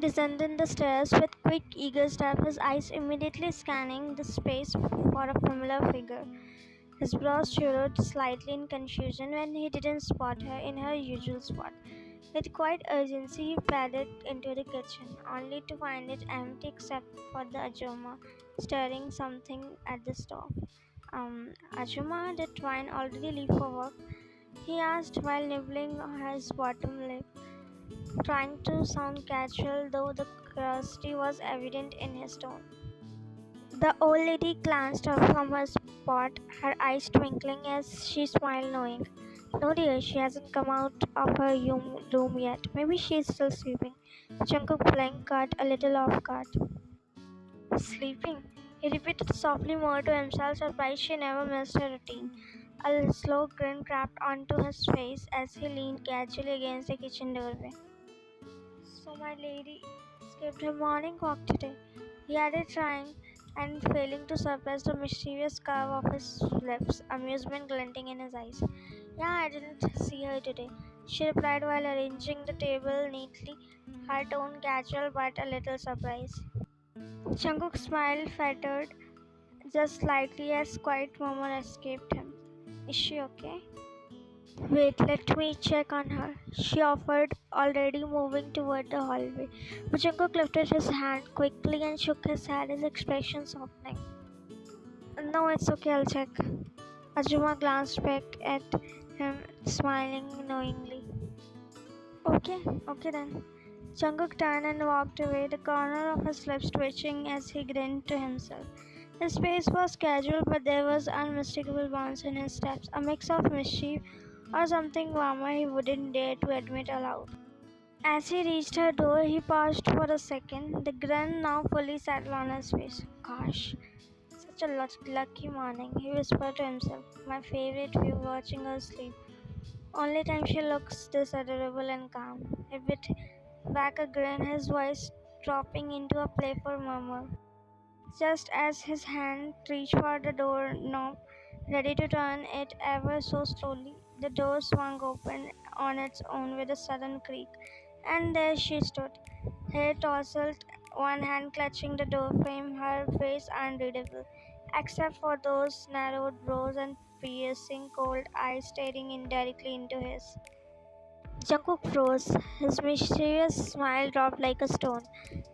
descended the stairs with quick, eager steps, his eyes immediately scanning the space for a familiar figure. His brows furrowed slightly in confusion when he didn't spot her in her usual spot. With quiet urgency, he padded into the kitchen, only to find it empty except for the Ajuma stirring something at the stove. Ajuma, did Twine already leave for work? He asked while nibbling his bottom lip, trying to sound casual, though the curiosity was evident in his tone. The old lady glanced up from her spot, her eyes twinkling as she smiled, knowing. No, dear, she hasn't come out of her room yet. Maybe she's still sleeping. Jungkook blinked, caught a little off guard. Sleeping? He repeated softly, more to himself, surprised she never missed her routine. A slow grin crept onto his face as he leaned casually against the kitchen doorway. So my lady skipped her morning walk today. He added, trying and failing to suppress the mischievous curve of his lips, amusement glinting in his eyes. Yeah, I didn't see her today, she replied while arranging the table neatly, her tone casual but a little surprised. Jungkook smiled, fettered just slightly as quiet murmur escaped him. Is she okay? Wait, let me check on her, she offered, already moving toward the hallway. But Jungkook lifted his hand quickly and shook his head, his expression softening. No, it's okay, I'll check. Ajuma glanced back at him, smiling knowingly. Okay then. Jungkook turned and walked away, the corner of his lips twitching as he grinned to himself. His pace was casual, but there was unmistakable bounce in his steps, a mix of mischief or something warmer he wouldn't dare to admit aloud. As he reached her door, he paused for a second, the grin now fully settled on his face. Gosh, such a lucky morning, he whispered to himself. My favorite view, watching her sleep. Only time she looks this adorable and calm. He bit back a grin, his voice dropping into a playful murmur. Just as his hand reached for the doorknob, ready to turn it ever so slowly, the door swung open on its own with a sudden creak, and there she stood, hair tousled, one hand clutching the doorframe, her face unreadable, except for those narrowed brows and piercing cold eyes staring indirectly into his. Jungkook froze. His mischievous smile dropped like a stone.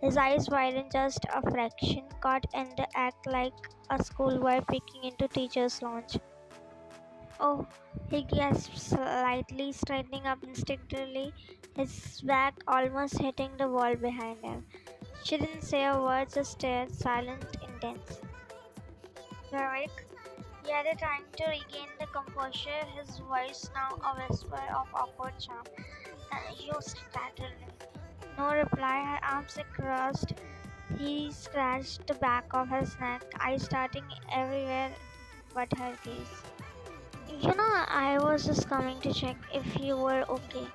His eyes widened just a fraction, caught in the act like a schoolboy peeking into teacher's lounge. Oh, he gasped slightly, straightening up instinctively, his back almost hitting the wall behind him. She didn't say a word, just stared, silent, intense. Heroic, he added, trying to regain the composure, his voice now a whisper of awkward charm. You startled me. No reply, her arms crossed. He scratched the back of his neck, eyes starting everywhere but her gaze. I was just coming to check if you were okay.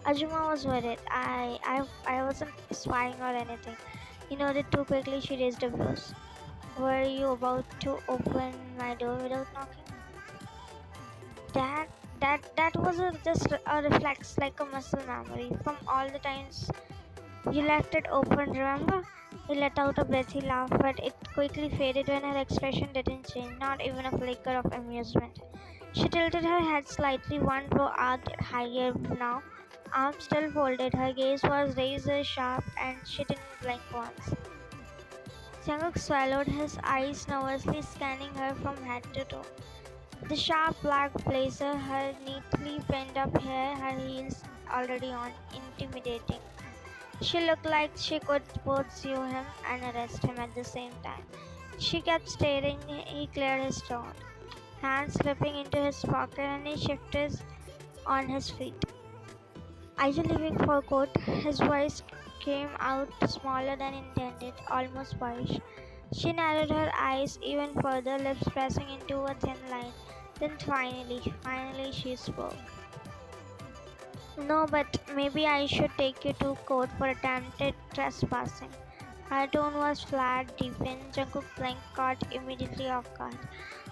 Ajuma was worried. I wasn't spying or anything. He nodded too quickly, she raised her brows. Were you about to open my door without knocking? That that was just a reflex, like a muscle memory from all the times you left it open. Remember? He let out a breathy laugh, but it quickly faded when her expression didn't change, not even a flicker of amusement. She tilted her head slightly, one brow arched higher now, arms still folded. Her gaze was razor sharp, and she didn't blink once. Jungkook swallowed, his eyes nervously scanning her from head to toe. The sharp black blazer, her neatly pinned up hair, her heels already on, intimidating. She looked like she could both sue him and arrest him at the same time. She kept staring, he cleared his throat, hands slipping into his pocket, and he shifted on his feet. Are you leaving for court? His voice came out smaller than intended, almost boyish. She narrowed her eyes even further, lips pressing into a thin line. Then finally she spoke. No, but maybe I should take you to court for attempted trespassing. Her tone was flat, deepened. Jungkook blinked, caught immediately off guard.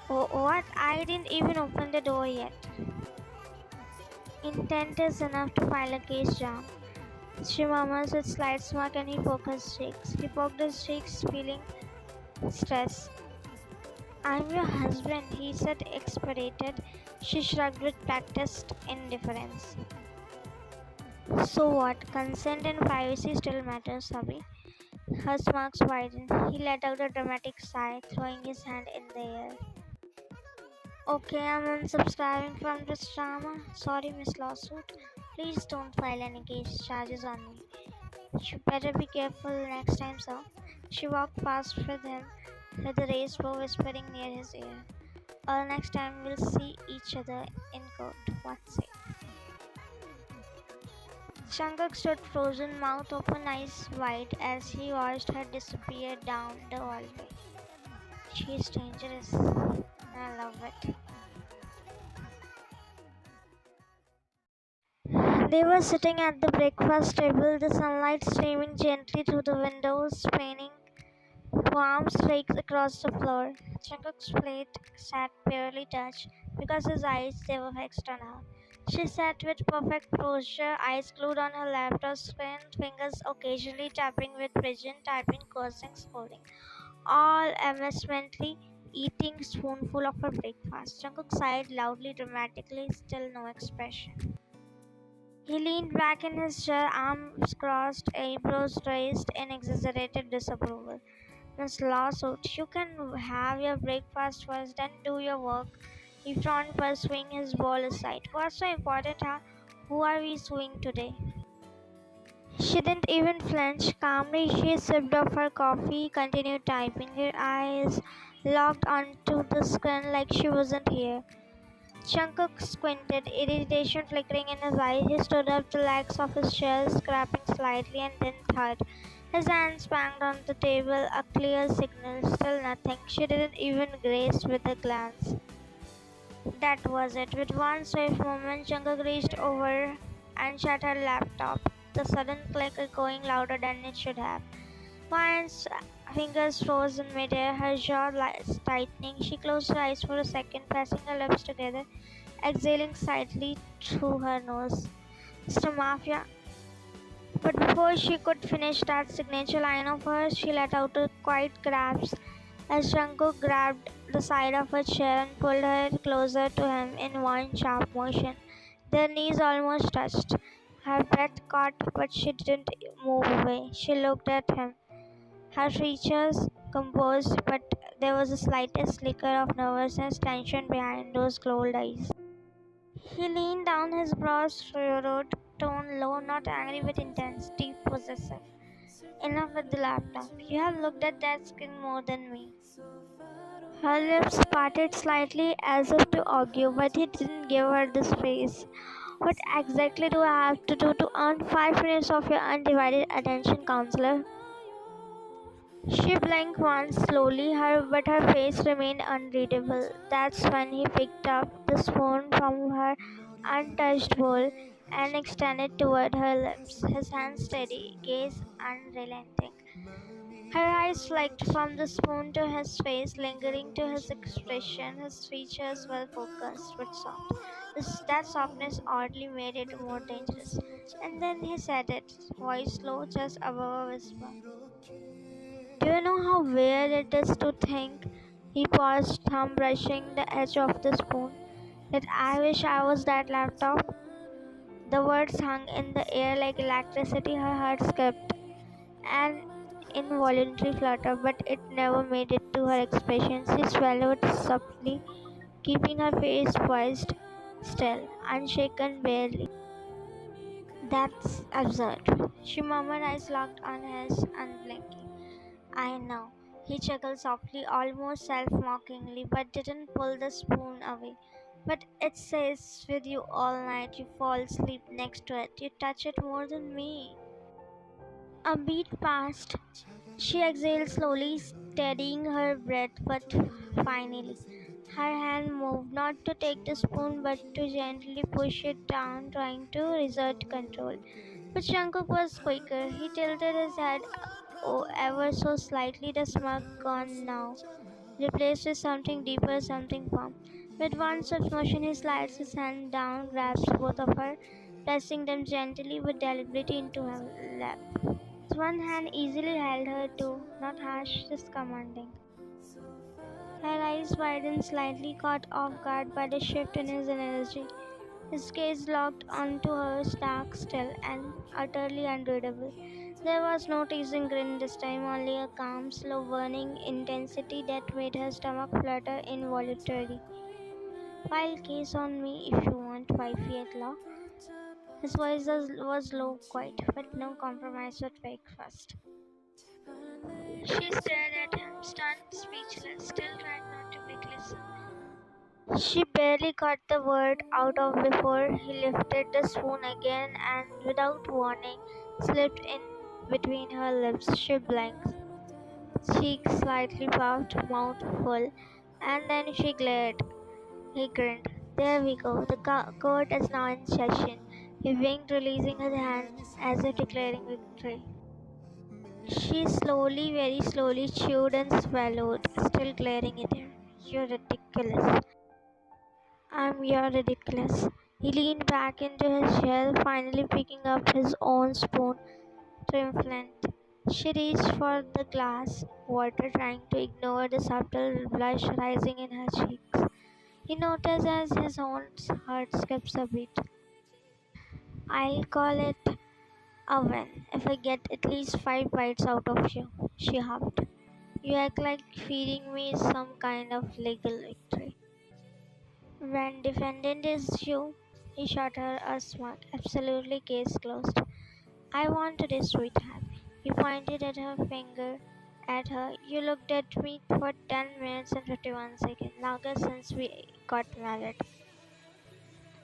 Oh, what? I didn't even open the door yet. Intent is enough to file a case, Jam. She murmurs with slight smirk and he poked his cheeks. He poked his cheeks, feeling stress. I'm your husband, he said, exasperated. She shrugged with practiced indifference. So what? Consent and privacy still matters, Sabi. Her smirks widened. He let out a dramatic sigh, throwing his hand in the air. Okay, I'm unsubscribing from this drama. Sorry, Miss Lawsuit. Please don't file any case charges on me. You better be careful next time, sir. She walked past with him, with the raised bow whispering near his ear. Or next time we'll see each other in court. What's it? Shankar stood frozen, mouth open, eyes wide, as he watched her disappear down the hallway. She's dangerous. I love it. They were sitting at the breakfast table, the sunlight streaming gently through the windows, painting warm streaks across the floor. Chunguk's plate sat barely touched because his eyes they were fixed on her. She sat with perfect posture, eyes glued on her laptop screen, fingers occasionally tapping with precision, typing, cursing, scolding, all amusedly eating spoonful of her breakfast. Jungkook sighed loudly, dramatically, still no expression. He leaned back in his chair, arms crossed, eyebrows raised in exaggerated disapproval. Miss Lawsuit, you can have your breakfast first, then do your work. He frowned, pursuing his bowl aside. What's so important, huh? Who are we suing today? She didn't even flinch. Calmly, she sipped off her coffee, continued typing, her eyes locked onto the screen like she wasn't here. Jungkook squinted, irritation flickering in his eyes. He stood up the legs of his chair, scrapping slightly, and then thud. His hands banged on the table, a clear signal. Still nothing. She didn't even grace with a glance. That was it. With one swift movement, Jungkook reached over and shut her laptop. The sudden click echoing louder than it should have. Ryan's fingers froze in midair, her jaw tightening. She closed her eyes for a second, pressing her lips together, exhaling slightly through her nose. Mr. Mafia. But before she could finish that signature line of hers, she let out a quiet gasp as Jungkook grabbed the side of her chair and pulled her closer to him in one sharp motion. Their knees almost touched. Her breath caught, but she didn't move away. She looked at him, her features composed, but there was the slightest flicker of nervousness, tension behind those cold eyes. He leaned down, his brows furrowed, tone low, not angry but intense, deep, possessive. Enough with the laptop. You have looked at that screen more than me. Her lips parted slightly as if to argue, but he didn't give her the space. What exactly do I have to do to earn 5 minutes of your undivided attention, counselor? She blinked once slowly, but her face remained unreadable. That's when he picked up the spoon from her untouched bowl and extended toward her lips, his hand steady, gaze unrelenting. Her eyes flicked from the spoon to his face, lingering to his expression, his features well focused but soft. That softness oddly made it more dangerous. And then he said it, voice low, just above a whisper. Do you know how weird it is to think, he paused, thumb brushing the edge of the spoon, that I wish I was that laptop? The words hung in the air like electricity. Her heart skipped, an involuntary flutter, but it never made it to her expression. She swallowed softly, keeping her face poised, still, unshaken, barely. That's absurd. She murmured, eyes locked on his, unblinking. I know. He chuckled softly, almost self mockingly, but didn't pull the spoon away. But it stays with you all night. You fall asleep next to it. You touch it more than me. A beat passed. She exhaled slowly, steadying her breath, but finally, her hand moved, not to take the spoon but to gently push it down, trying to exert control. But Jungkook was quicker. He tilted his head ever so slightly, the smirk gone now, replaced with something deeper, something firm. With one swift motion, he slides his hand down, grabs both of her pressing them gently but deliberately into her lap. His one hand easily held her too, not harsh, just commanding. Her eyes widened slightly, caught off guard by the shift in his energy. His gaze locked onto her, stark still and utterly unreadable. There was no teasing grin this time, only a calm, slow burning intensity that made her stomach flutter involuntarily. File case on me if you want, wifey at law. His voice was low, quiet, but no compromise with breakfast. She stared at him, stunned, speechless, still trying not to break listen. She barely got the word out of before he lifted the spoon again and, without warning, slipped in between her lips. She blinked, cheeks slightly puffed, mouth full, and then she glared. He grinned. There we go. The court is now in session. He winked, releasing his hand as if declaring victory. She slowly, very slowly chewed and swallowed, still glaring at him. You're ridiculous. You're ridiculous. He leaned back into his chair, finally picking up his own spoon, triumphant. She reached for the glass, water, trying to ignore the subtle blush rising in her cheeks. He noticed as his own heart skips a beat. I'll call it a win if I get at least 5 bites out of you, she huffed. You act like feeding me is some kind of legal victory. When defendant is you, he shot her a smirk. Absolutely, case closed. I want this, sweetheart. He pointed at her finger at her. You looked at me for 10 minutes and 51 seconds, longest since we got married.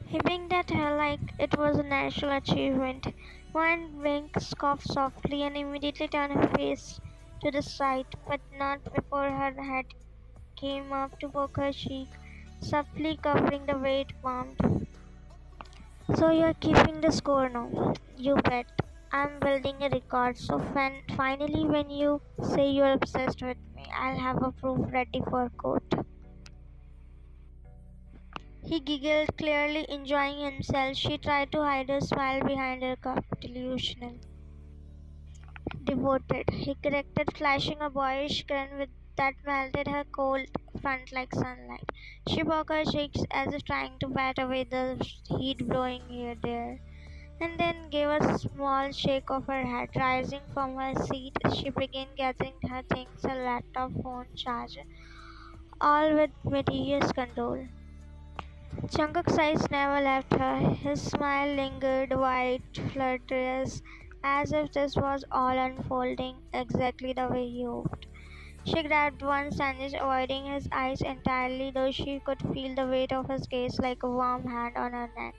He winked at her like it was a national achievement. One wink, coughed softly, and immediately turned her face to the side, but not before her head came up to poke her cheek, softly covering the weight palm. So you're keeping the score now? You bet. I'm building a record, so finally when you say you're obsessed with me, I'll have a proof ready for court. He giggled, clearly enjoying himself. She tried to hide her smile behind her cup. Delusional. Devoted. He corrected, flashing a boyish grin with that melted her cold front like sunlight. She broke her cheeks as if trying to bat away the heat blowing here there, and then gave a small shake of her head. Rising from her seat, she began gathering her things, her laptop, phone, charger, all with meticulous control. Jungkook's eyes never left her. His smile lingered, wide, flirtatious, as if this was all unfolding exactly the way he hoped. She grabbed one sandwich, avoiding his eyes entirely, though she could feel the weight of his gaze like a warm hand on her neck.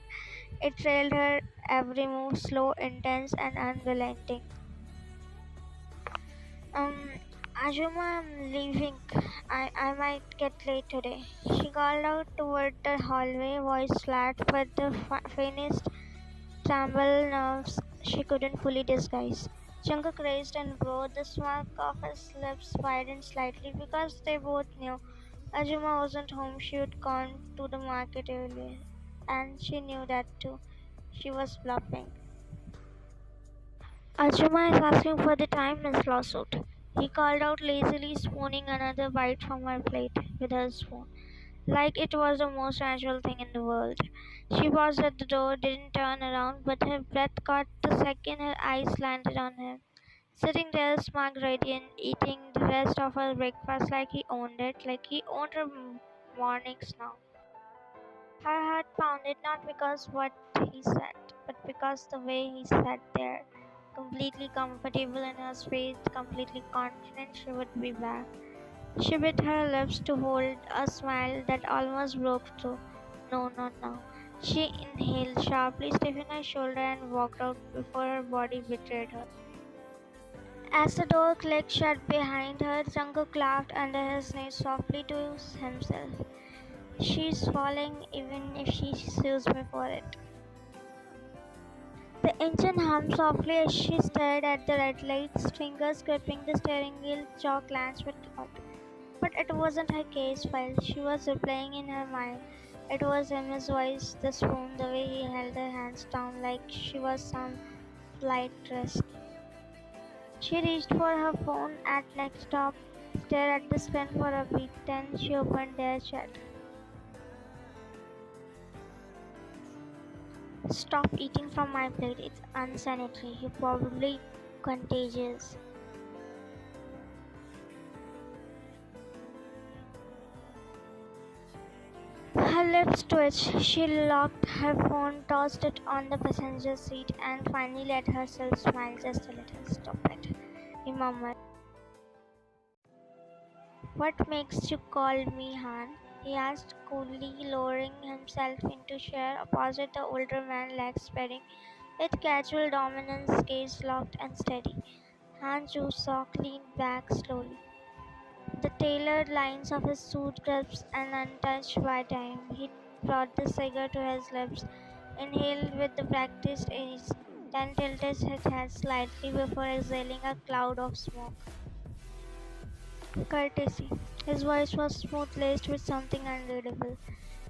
It trailed her every move, slow, intense, and unrelenting. Um, Ajuma, I'm leaving. I might get late today. She called out toward the hallway, voice flat, but the faintest tremble nerves she couldn't fully disguise. Jungkook raised and bowed, the smirk of his lips widened slightly because they both knew Ajuma wasn't home. She had gone to the market earlier, and she knew that too. She was bluffing. Ajuma is asking for the time, Miss Lawsuit. He called out lazily, spooning another bite from her plate with her spoon, like it was the most natural thing in the world. She paused at the door, didn't turn around, but her breath caught the second her eyes landed on him. Sitting there, smug, radiant, eating the rest of her breakfast like he owned it, like he owned her mornings now. Her heart pounded not because what he said, but because the way he sat there, completely comfortable in her space, completely confident she would be back. She bit her lips to hold a smile that almost broke through. No, not now. She inhaled sharply, stiffened her shoulder, and walked out before her body betrayed her. As the door clicked shut behind her, Jungkook laughed under his knees softly to himself. She's falling even if she sues me for it. The engine hummed softly as she stared at the red lights, fingers gripping the steering wheel, jaw clenched with thought. But it wasn't her case file she was replaying in her mind. It was him, his voice, the swoon, the way he held her hands down like she was some flight risk. She reached for her phone at next stop, stared at the screen for a beat, then she opened their chat. Stop eating from my plate, it's unsanitary. You're probably contagious. Her lips twitched. She locked her phone, tossed it on the passenger seat, and finally let herself smile just a little. Stop it, he murmured. What makes you call me Han? He asked coolly, lowering himself into chair opposite the older man, legs spreading, with casual dominance, gaze locked and steady. Han Ju-sok leaned back slowly. The tailored lines of his suit crisp and untouched by time. He brought the cigar to his lips, inhaled with the practiced ease, then tilted his head slightly before exhaling a cloud of smoke. Courtesy. His voice was smooth, laced with something unreadable.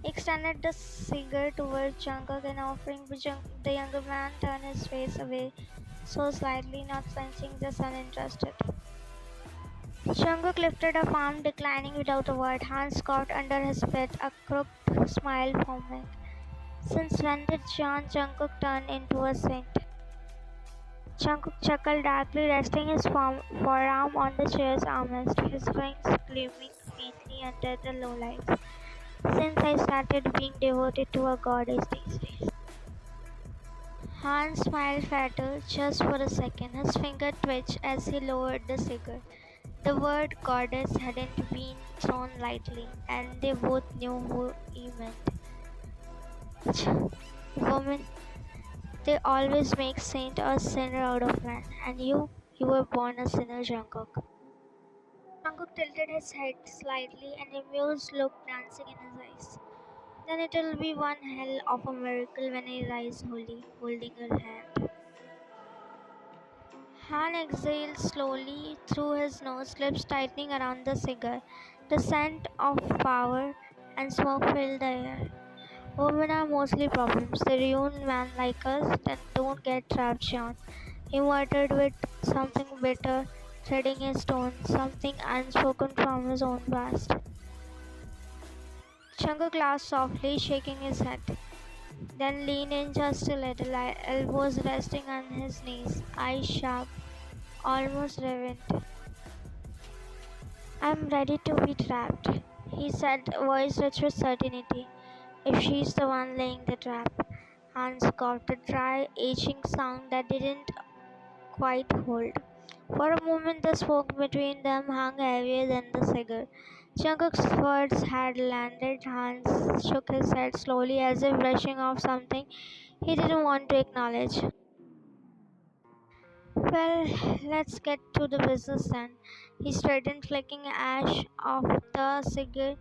He extended the cigar towards Jungkook and offering the younger man turned his face away so slightly, not sensing just uninterested. Jungkook lifted a palm, declining without a word. Hans coughed under his breath, a crooked smile forming. Since when did Jungkook turn into a saint? Jungkook chuckled darkly, resting his forearm on the chair's armrest, his wings gleaming faintly under the low lights. Since I started being devoted to a goddess these days. Hans smiled fatter just for a second. His finger twitched as he lowered the cigar. The word goddess hadn't been thrown lightly, and they both knew who he meant. Woman, they always make saint or sinner out of man, and you were born a sinner, Jungkook. Jungkook tilted his head slightly, an amused look dancing in his eyes. Then it'll be one hell of a miracle when I rise holy, holding her hand. Han exhaled slowly through his nose, lips tightening around the cigar. The scent of power and smoke filled the air. Women are mostly problems. They ruin men like us, then don't get trapped, John. He muttered with something bitter, treading his tone, something unspoken from his own past. Chunga laughed softly, shaking his head. Then leaned in just a little, elbows resting on his knees, eyes sharp, almost reverent. I'm ready to be trapped, he said, voice rich with certainty. If she's the one laying the trap. Hans coughed, a dry, aching sound that didn't quite hold. For a moment, the smoke between them hung heavier than the cigar. Jungkook's words had landed. Hans shook his head slowly as if brushing off something he didn't want to acknowledge. Well, let's get to the business then. He straightened, flicking ash off the cigar.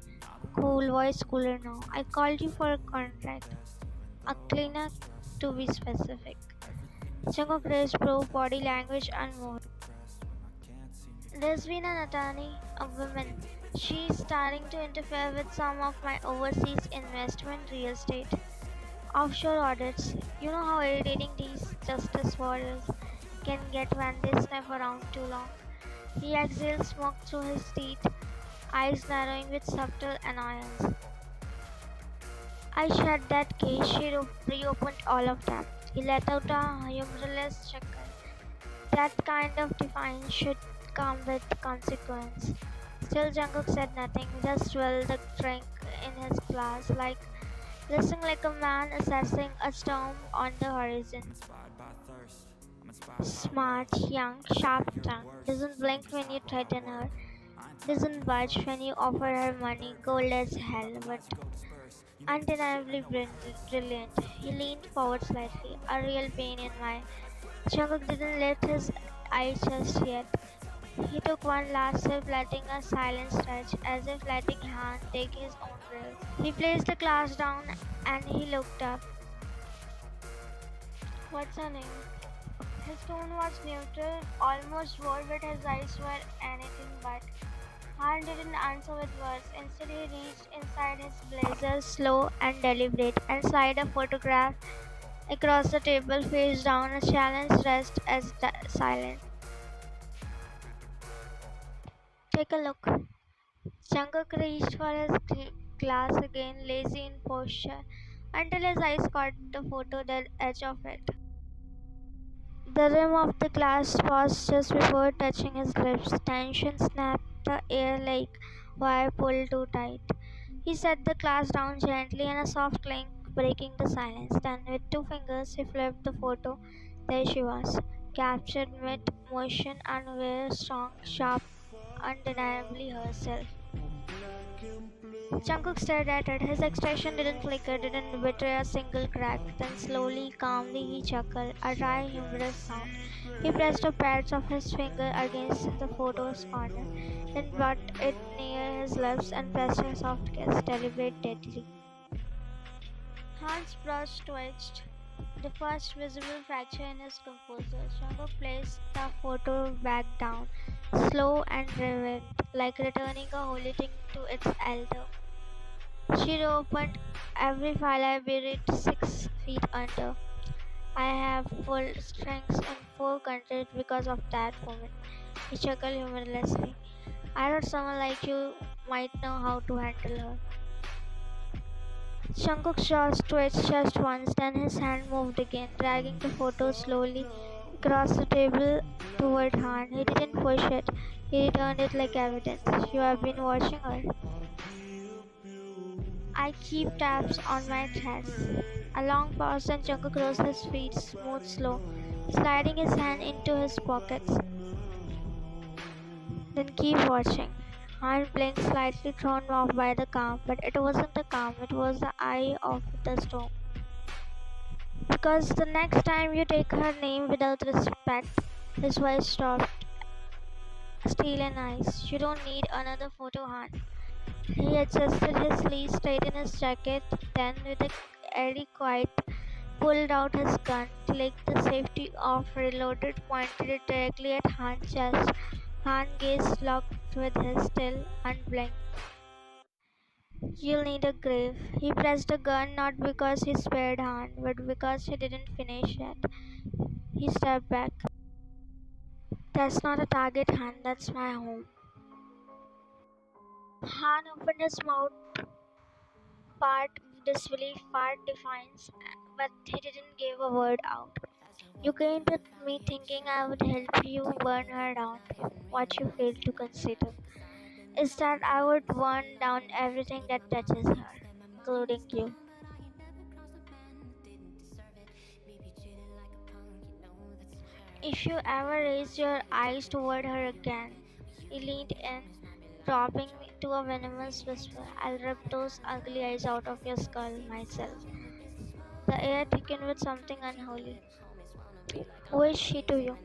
Cool, voice cooler now. I called you for a contract. A cleaner, to be specific. Jungkook raised pro, body language unmoved. There's been an attorney, a woman. She's starting to interfere with some of my overseas investment real estate. Offshore audits. You know how irritating these justice warriors can get when they sniff around too long. He exhaled smoke through his teeth, eyes narrowing with subtle annoyance. I shut that case. She reopened all of them. He let out a humorless chuckle. That kind of defiance should come with consequence. Still, Jungkook said nothing, just swelled the drink in his glass, listening like a man assessing a storm on the horizon. Smart, young, sharp-tongued, doesn't blink when you threaten her, doesn't budge when you offer her money, cold as hell, but undeniably brilliant. He leaned forward slightly, a real pain in my. Jungkook didn't lift his eyes just yet. He took one last sip, letting a silent stretch, as if letting Han take his own breath. He placed the glass down and he looked up. What's her name? His tone was neutral, almost bored, but his eyes were anything but. Han didn't answer with words. Instead, he reached inside his blazer, slow and deliberate, and slid a photograph across the table, face down. A challenge rest as silent. Take a look. Jungkook reached for his glass again, lazy in posture, until his eyes caught the photo, the edge of it. The rim of the glass paused just before touching his lips. Tension snapped the air like wire pulled too tight. He set the glass down gently and a soft clink breaking the silence. Then with two fingers he flipped the photo. There she was, captured mid motion and very strong, sharp, undeniably herself. Jungkook stared at it. His expression didn't flicker, didn't betray a single crack. Then slowly, calmly, he chuckled, a dry, humorous sound. He pressed the pads of his finger against the photo's corner, then brought it near his lips and pressed a soft kiss, deliberate, deadly. Han's brush twitched, the first visible fracture in his composure. Jungkook placed the photo back down, slow and reverent, like returning a holy thing to its elder. She opened every file I buried 6 feet under. I have pulled strings in 4 countries because of that woman. He chuckled humorlessly. I thought someone like you might know how to handle her. Jungkook's jaw twitched just once, then his hand moved again, dragging the photo slowly across the table toward Han. He didn't push it. He returned it like evidence. You have been watching her. I keep tabs on my chest. A long pause, and Jungkook rose his feet, smooth, slow, sliding his hand into his pockets. Then keep watching. Han blinked, slightly thrown off by the calm, but it wasn't the calm, it was the eye of the storm. Because the next time you take her name without respect, his voice dropped, steel and ice. You don't need another photo, Han. He adjusted his sleeves, straightened his jacket, then with a airy quiet pulled out his gun, clicked the safety off, reloaded, pointed it directly at Han's chest. Han gazed locked with his still, unblinked. You'll need a grave. He pressed the gun not because he spared Han, but because he didn't finish yet. He stepped back. That's not a target, Han, that's my home. Han opened his mouth, part disbelief, part defiance, but he didn't give a word out. You came to me thinking I would help you burn her down. What you failed to consider is that I would burn down everything that touches her, including you. If you ever raise your eyes toward her again, he leaned in, dropping me to a venomous whisper. I'll rip those ugly eyes out of your skull myself. The air thickened with something unholy. Who is she to you?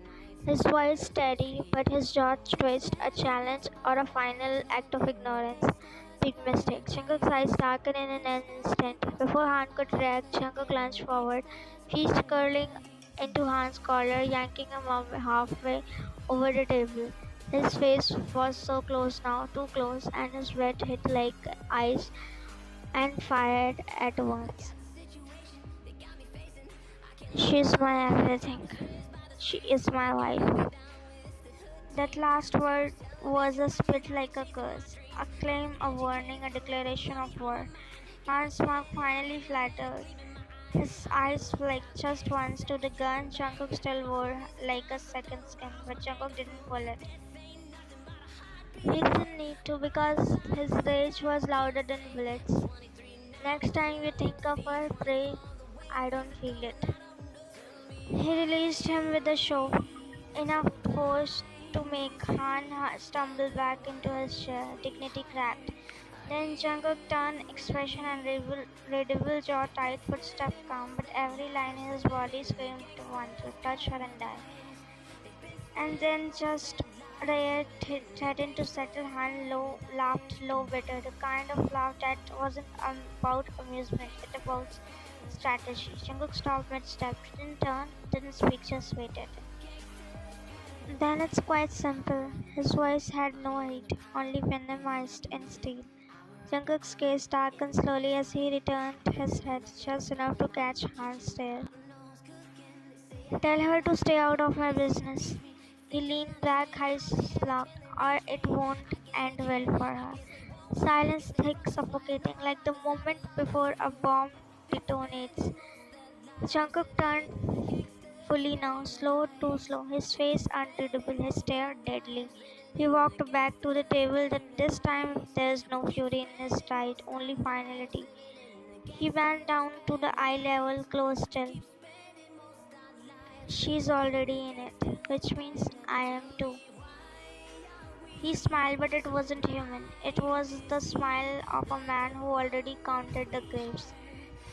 His voice steady, but his jaw twitched, a challenge or a final act of ignorance. Big mistake. Jungkook's eyes darkened in an instant. Before Han could react, Jungkook lunged forward, fist curling into Han's collar, yanking him up halfway over the table. His face was so close now, too close, and his breath hit like ice and fired at once. She's my everything. She is my wife. That last word was a spit like a curse, a claim, a warning, a declaration of war. Han's mouth finally flattered. His eyes flicked just once to the gun Jungkook still wore like a second skin, but Jungkook didn't pull it. He didn't need to because his rage was louder than bullets. Next time you think of her, pray I don't feel it. He released him with a shove, enough force to make Han stumble back into his chair, dignity cracked. Then Jungkook turned, expression and redouble, jaw tight, footstep calm, but every line in his body screamed to want to touch her and die. And then just Rare threatened to settle Han low, laughed low, bitter, the kind of laugh that wasn't about amusement, it about strategy. Jungkook stopped mid-step, didn't turn, didn't speak, just waited. Then it's quite simple. His voice had no heat, only venomized in steel. Jungkook's gaze darkened slowly as he returned his head just enough to catch Han's stare. Tell her to stay out of my business. He leaned back, eyes locked, or it won't end well for her. Silence thick, suffocating, like the moment before a bomb detonates. Jungkook turned fully now, slow, too slow, his face unreadable, his stare deadly. He walked back to the table, then this time there's no fury in his stride, only finality. He bent down to the eye level, close still. She's already in it, which means I am too. He smiled, but it wasn't human. It was the smile of a man who already counted the graves.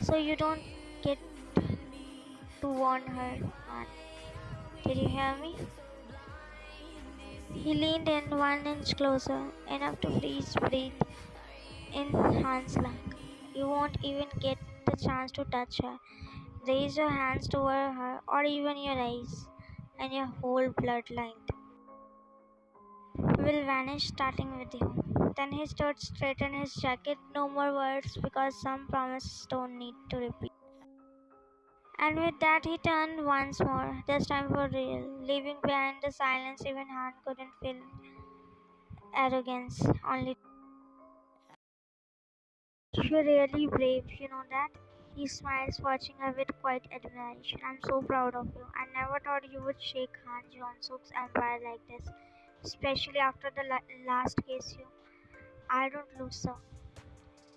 So you don't get to warn her, man. Did you hear me? He leaned in 1 inch closer, enough to freeze breath in Han's lung. You won't even get the chance to touch her. Raise your hands toward her, or even your eyes, and your whole bloodline will vanish, starting with you. Then he stood straight in his jacket, no more words, because some promises don't need to repeat. And with that, he turned once more, this time for real, leaving behind the silence even Han couldn't feel arrogance, only. You're really brave, you know that? He smiles, watching her with quiet admiration. I'm so proud of you. I never thought you would shake Han Jong-suk's empire like this, especially after the last case you. I don't lose so.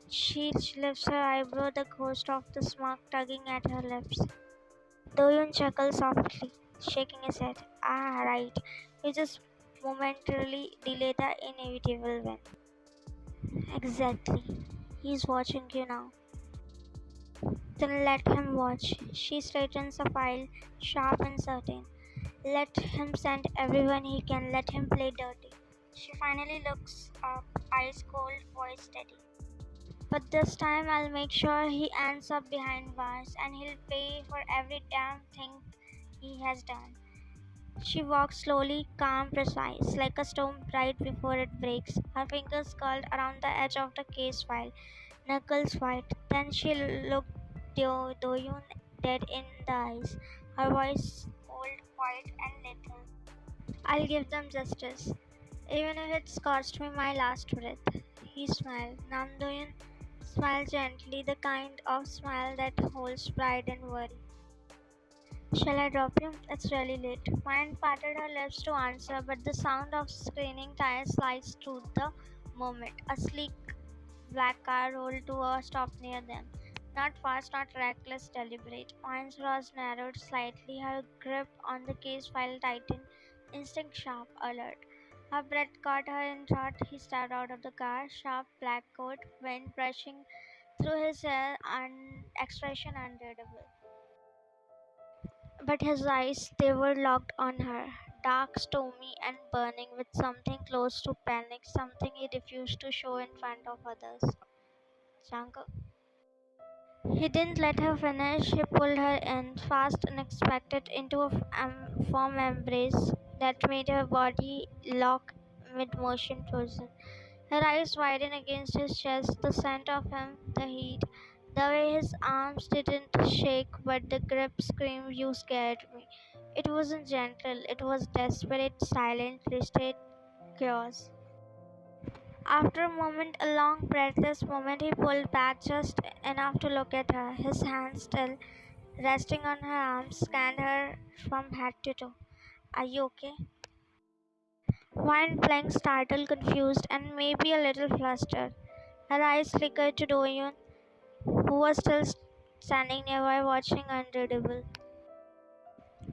She lifts her eyebrow, the ghost of the smirk tugging at her lips. Doyun chuckles softly, shaking his head. Ah, right. You just momentarily delay the inevitable win. Exactly. He's watching you now. Then let him watch. She straightens a file, sharp and certain. Let him send everyone he can. Let him play dirty. She finally looks up, eyes cold, voice steady. But this time I'll make sure he ends up behind bars and he'll pay for every damn thing he has done. She walks slowly, calm, precise, like a stone right before it breaks, her fingers curled around the edge of the case file, knuckles white. Then she looked Doyun dead in the eyes, her voice cold, quiet, and little. I'll give them justice, even if it's cost me my last breath. He smiled. Namdoyun smiled gently, the kind of smile that holds pride and worry. Shall I drop you? It's really late. Mine parted her lips to answer, but the sound of screening tires slides through the moment. A sleek black car rolled to a stop near them. Not fast, not reckless, deliberate. Mine's was narrowed slightly, her grip on the case file tightened, instinct sharp, alert. Her breath caught her in thought. He stepped out of the car, sharp black coat, wind brushing through his hair, and expression unreadable. But his eyes, they were locked on her, dark, stormy, and burning with something close to panic, something he refused to show in front of others. Shankar. He didn't let her finish. He pulled her in, fast, unexpected, into a firm embrace that made her body lock mid-motion frozen. Her eyes widened against his chest, the scent of him, the heat, the way his arms didn't shake, but the grip screamed, "You scared me." It wasn't gentle, it was desperate, silent, restrained chaos. After a moment, a long, breathless moment, he pulled back just enough to look at her, his hands still resting on her arms, scanned her from head to toe. Are you okay? Wine blank, startled, confused, and maybe a little flustered. Her eyes flickered to Doyun, who was still standing nearby watching unreadable.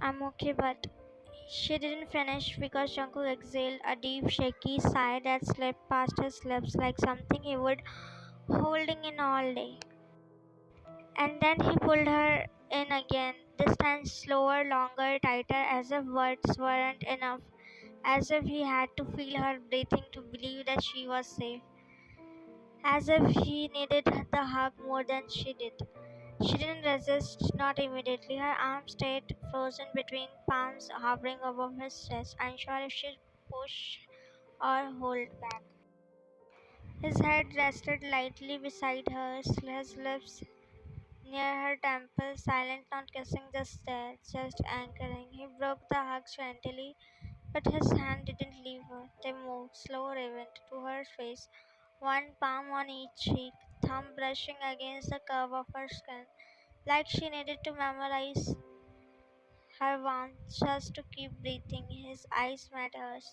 I'm okay, but she didn't finish because Jungkook exhaled a deep, shaky sigh that slipped past his lips like something he would holding in all day. And then he pulled her in again, this time slower, longer, tighter, as if words weren't enough, as if he had to feel her breathing to believe that she was safe, as if he needed the hug more than she did. She didn't resist, not immediately. Her arms stayed frozen between palms, hovering above his chest, unsure if she'd push or hold back. His head rested lightly beside hers, his lips near her temple, silent, not kissing, just there, just anchoring. He broke the hug gently, but his hand didn't leave her. They moved, slow event, to her face, one palm on each cheek, thumb brushing against the curve of her skin, like she needed to memorize her warmth just to keep breathing. His eyes met hers,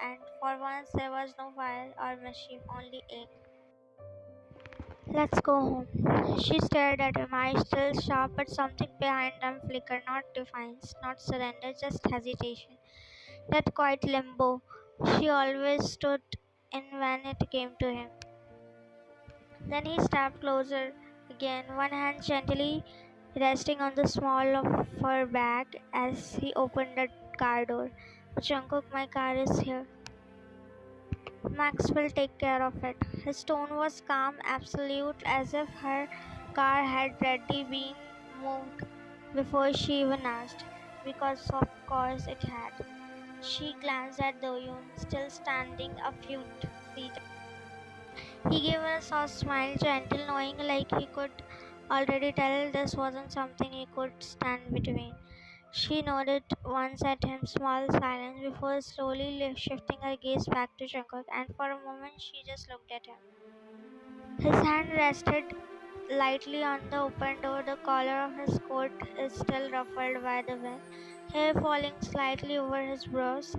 and for once there was no fire or mischief, only ache. Let's go home. She stared at him, eyes still sharp, but something behind them flickered, not defiance, not surrender, just hesitation. That quiet limbo she always stood in when it came to him. Then he stepped closer again, one hand gently resting on the small of her bag as he opened the car door. Jungkook, my car is here. Max will take care of it. His tone was calm, absolute, as if her car had already been moved before she even asked, because of course it had. She glanced at Doyoon, still standing a few feet. He gave her a soft smile, gentle, knowing like he could already tell this wasn't something he could stand between. She nodded once at him, small silence, before slowly shifting her gaze back to Jungkook, and for a moment she just looked at him. His hand rested lightly on the open door. The collar of his coat is still ruffled by the wind, hair falling slightly over his brows,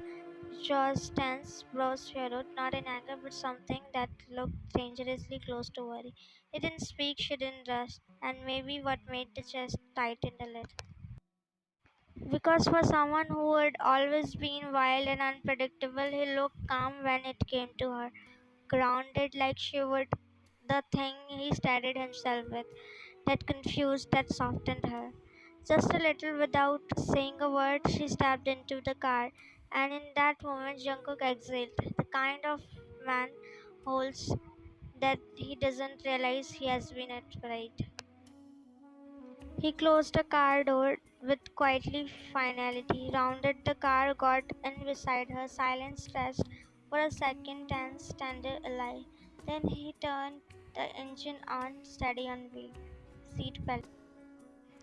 jaws tense, brows furrowed, not in anger but something that looked dangerously close to worry. He didn't speak, she didn't rush, and maybe what made the chest tighten a little. Because for someone who had always been wild and unpredictable, he looked calm when it came to her, grounded like she would the thing he steadied himself with, that confused, that softened her. Just a little without saying a word, she stepped into the car, and in that moment, Jungkook exhaled. The kind of man holds that he doesn't realize he has been afraid. He closed the car door with quietly finality, rounded the car, got in beside her, silence stretched for a second, tense, tender, alive. Then he turned the engine on, steady on wheel. Seat belt.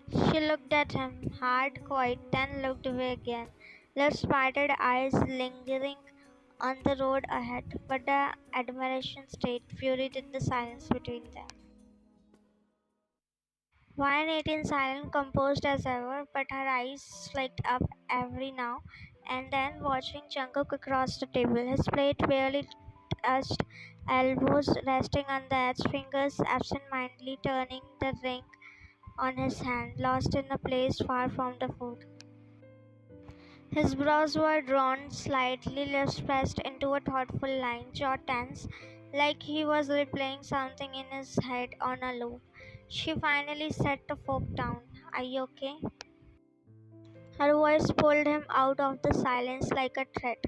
She looked at him, hard, quiet, then looked away again. Lips parted, eyes lingering on the road ahead, but the admiration stayed, fury did the silence between them. 118 silent, composed as ever, but her eyes flicked up every now and then, watching Jungkook across the table. His plate barely touched, elbows resting on the edge, fingers absent-mindedly turning the ring on his hand, lost in a place far from the food. His brows were drawn slightly, lips pressed into a thoughtful line, jaw tense, like he was replaying something in his head on a loop. She finally set the fork down. Are you okay? Her voice pulled him out of the silence like a threat.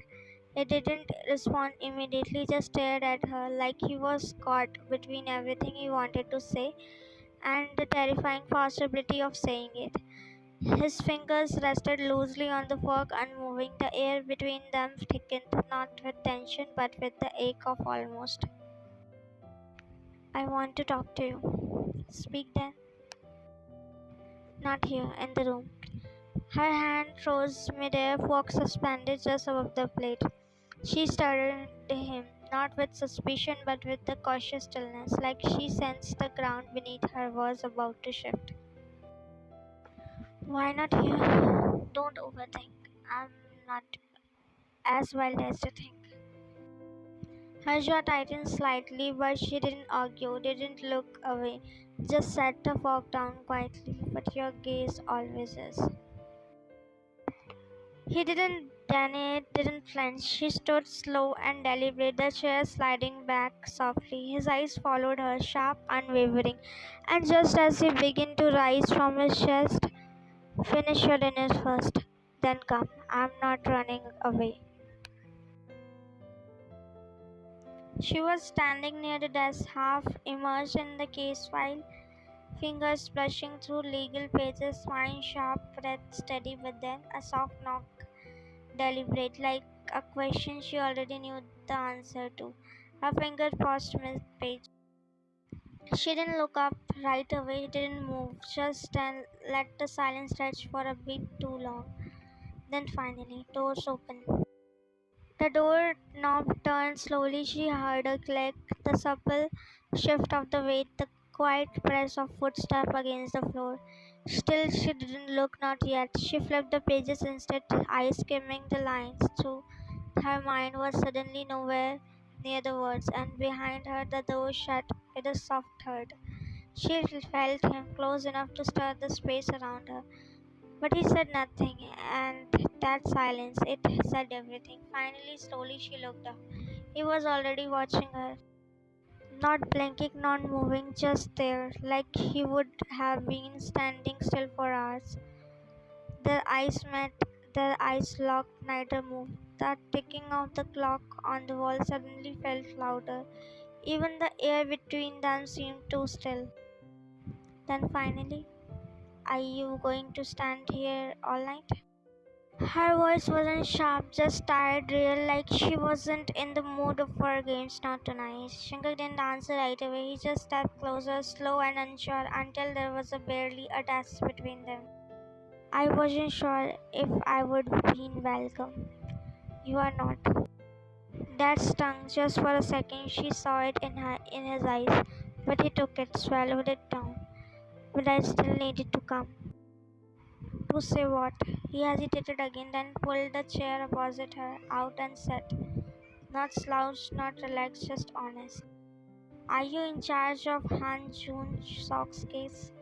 He didn't respond immediately, just stared at her like he was caught between everything he wanted to say and the terrifying possibility of saying it. His fingers rested loosely on the fork, unmoving. The air between them thickened, not with tension but with the ache of almost. I want to talk to you. Speak then. Not here, in the room. Her hand froze midair, fork suspended just above the plate. She stared at him, not with suspicion but with the cautious stillness, like she sensed the ground beneath her was about to shift. Why not here? Don't overthink. I'm not as wild as you think. Her jaw tightened slightly, but she didn't argue, didn't look away, just set the fork down quietly. But your gaze always is. He didn't deny it, didn't flinch. She stood slow and deliberate, the chair sliding back softly. His eyes followed her, sharp, unwavering. And just as he began to rise from his chest, finish your dinner first. Then come. I'm not running away. She was standing near the desk, half immersed in the case file, fingers brushing through legal pages, mind sharp, breath steady, but then a soft knock, deliberate, like a question she already knew the answer to. Her finger paused mid-page. She didn't look up right away, didn't move, just let the silence stretch for a bit too long. Then finally, doors opened. The door knob turned slowly. She heard a click, the supple shift of the weight, the quiet press of footstep against the floor. Still, she didn't look, not yet. She flipped the pages instead, eyes skimming the lines through. Her mind was suddenly nowhere near the words, and behind her the door shut with a soft thud. She felt him close enough to stir the space around her. But he said nothing, and that silence, it said everything. Finally, slowly, she looked up. He was already watching her, not blinking, not moving, just there, like he would have been standing still for hours. Their eyes met, their eyes locked, neither moved. The ticking of the clock on the wall suddenly felt louder. Even the air between them seemed too still. Then finally, are you going to stand here all night? Her voice wasn't sharp, just tired, real, like she wasn't in the mood for games, not tonight. Shankar didn't answer right away. He just stepped closer, slow and unsure, until there was barely a desk between them. I wasn't sure if I would be welcome. You are not. That stung just for a second. She saw it in his eyes, but he took it, swallowed it down. But I still needed to come. To say what? He hesitated again, then pulled the chair opposite her out and sat. Not slouched, not relaxed, just honest. Are you in charge of Han Jun Sok's case?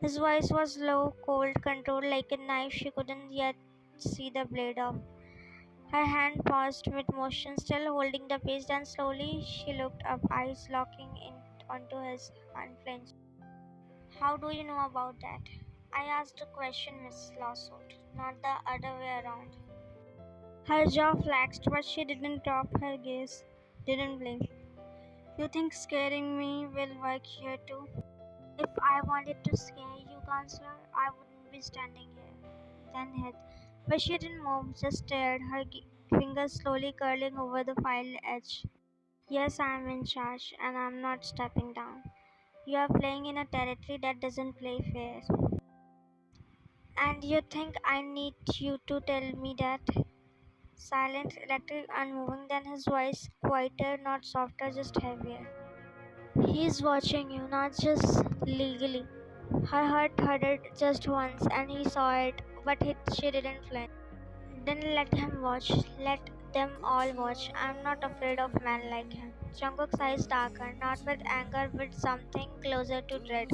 His voice was low, cold, controlled like a knife she couldn't yet see the blade of. Her hand paused mid motion, still holding the page, then slowly she looked up, eyes locking in onto his, unflinched. How do you know about that? I asked a question, Miss Lawsuit, not the other way around. Her jaw flexed, but she didn't drop her gaze, didn't blink. You think scaring me will work here too? If I wanted to scare you, counselor, I wouldn't be standing here. Then hid. But she didn't move, just stared, her fingers slowly curling over the file edge. Yes, I am in charge, and I'm not stepping down. You are playing in a territory that doesn't play fair. And you think I need you to tell me that? Silent, electric, unmoving, then his voice quieter, not softer, just heavier. He's watching you, not just legally. Her heart thudded just once, and he saw it, but she didn't flinch. Then let him watch. Let them all watch. I'm not afraid of men like him. Jungkook's eyes darkened, not with anger, but something closer to dread.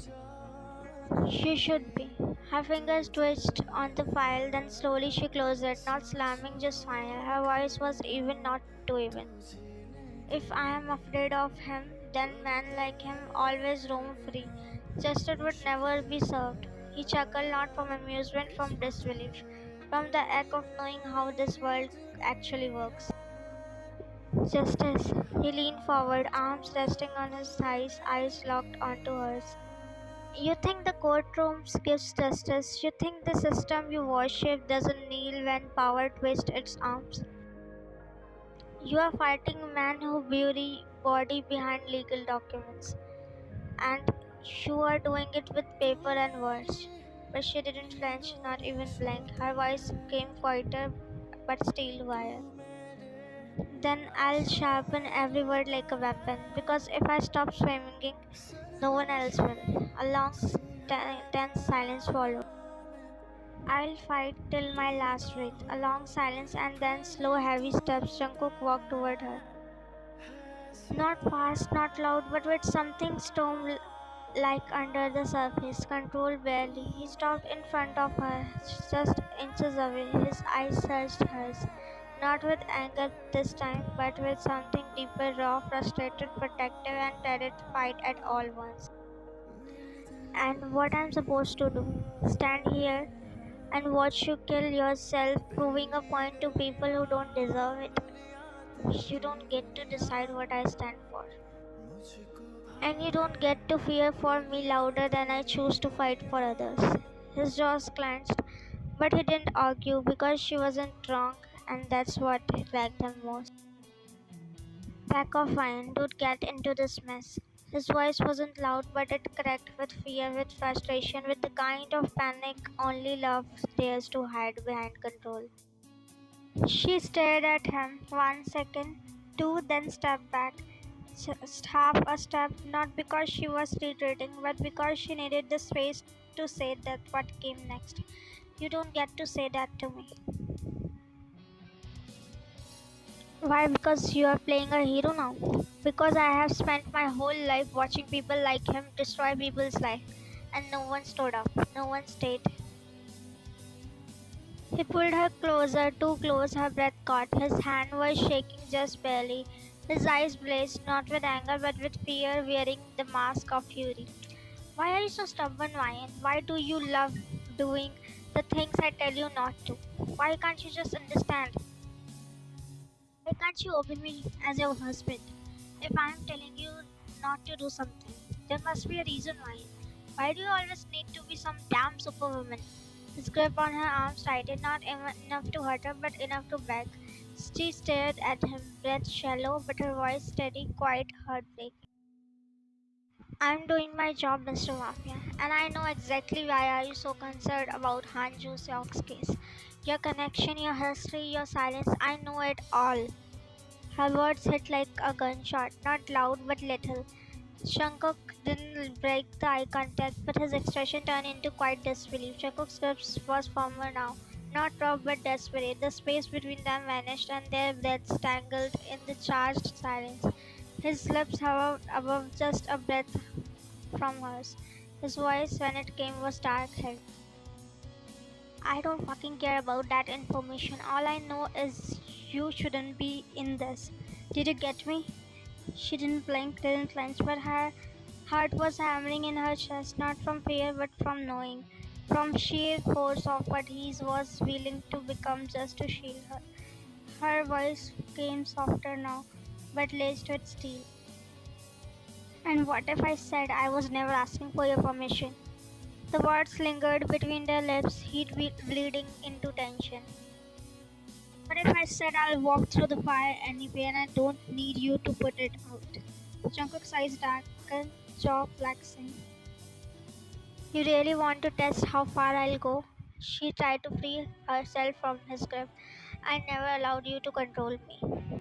She should be. Her fingers twitched on the file, then slowly she closed it, not slamming, just final. Her voice was even, not too even. If I am afraid of him, then men like him always roam free. Justice would never be served. He chuckled, not from amusement, from disbelief, from the ache of knowing how this world actually works. Justice. He leaned forward, arms resting on his thighs, eyes locked onto hers. You think the courtrooms gives justice? You think the system you worship doesn't kneel when power twists its arms? You are fighting men who bury body behind legal documents, and you are doing it with paper and words. But she didn't flinch, not even blink. Her voice came quieter, but steel wire. Then I'll sharpen every word like a weapon, because if I stop swinging, no one else will. A long, tense silence followed. I'll fight till my last breath. A long silence and then slow, heavy steps. Jungkook walked toward her. Not fast, not loud, but with something storm like under the surface. Control barely. He stopped in front of her, just inches away. His eyes searched hers. Not with anger this time, but with something deeper, raw, frustrated, protective, and terrified at all once. And what I'm supposed to do? Stand here and watch you kill yourself, proving a point to people who don't deserve it. You don't get to decide what I stand for. And you don't get to fear for me louder than I choose to fight for others. His jaws clenched, but he didn't argue because she wasn't wrong, and that's what dragged him most. Pack of wine, don't get into this mess. His voice wasn't loud, but it cracked with fear, with frustration, with the kind of panic only love dares to hide behind control. She stared at him 1 second, two, then stepped back. Just half a step, not because she was retreating, but because she needed the space to say that what came next. You don't get to say that to me. Why? Because you are playing a hero now. Because I have spent my whole life watching people like him destroy people's life, and no one stood up, no one stayed. He pulled her closer, too close, her breath caught. His hand was shaking just barely. His eyes blazed, not with anger but with fear, wearing the mask of fury. Why are you so stubborn, Ryan? Why do you love doing the things I tell you not to? Why can't you just understand? Why can't you obey me as your husband? If I am telling you not to do something, there must be a reason why. Why do you always need to be some damn superwoman? His grip on her arms tightened, not enough to hurt her, but enough to beg. She stared at him, breath shallow, but her voice steady, quite heartbreaking. I'm doing my job, Mr. Mafia, and I know exactly why are you so concerned about Han Joo-seok's case. Your connection, your history, your silence, I know it all. Her words hit like a gunshot, not loud but little. Shankuk didn't break the eye contact, but his expression turned into quiet disbelief. Shankuk's grip was firmer now, not rough but desperate. The space between them vanished, and their breaths tangled in the charged silence. His lips hovered above just a breath from hers. His voice, when it came, was dark heavy. I don't fucking care about that information. All I know is you shouldn't be in this. Did you get me? She didn't blink, didn't flinch, but her heart was hammering in her chest, not from fear but from knowing, from sheer force of what he was willing to become just to shield her. Her voice came softer now, but laced with steel. And what if I said I was never asking for your permission? The words lingered between their lips, heat bleeding into tension. What if I said I'll walk through the fire anyway and I don't need you to put it out? Jungkook's eyes darkened, jaw flexing. You really want to test how far I'll go? She tried to free herself from his grip. I never allowed you to control me.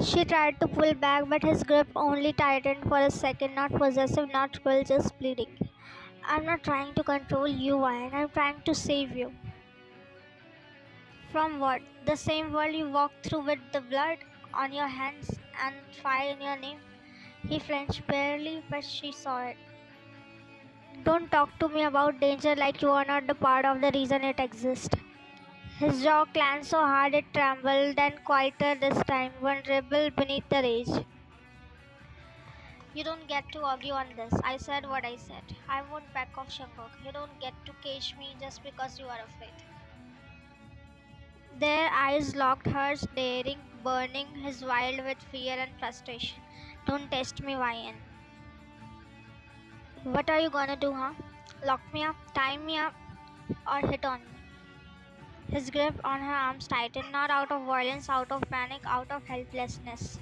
She tried to pull back, but his grip only tightened for a second, not possessive, not cruel, just pleading. I'm not trying to control you, Ryan. I'm trying to save you. From what? The same world you walked through with the blood on your hands and fire in your name? He flinched barely, but she saw it. Don't talk to me about danger like you are not the part of the reason it exists. His jaw clenched so hard it trembled, then quieter this time, vulnerable beneath the rage. You don't get to argue on this. I said what I said. I won't back off, Shangok. You don't get to cage me just because you are afraid. Their eyes locked, hers daring, burning, his wild with fear and frustration. Don't test me, Ryan. What are you gonna do, huh? Lock me up, tie me up, or hit on me? His grip on her arms tightened, not out of violence, out of panic, out of helplessness.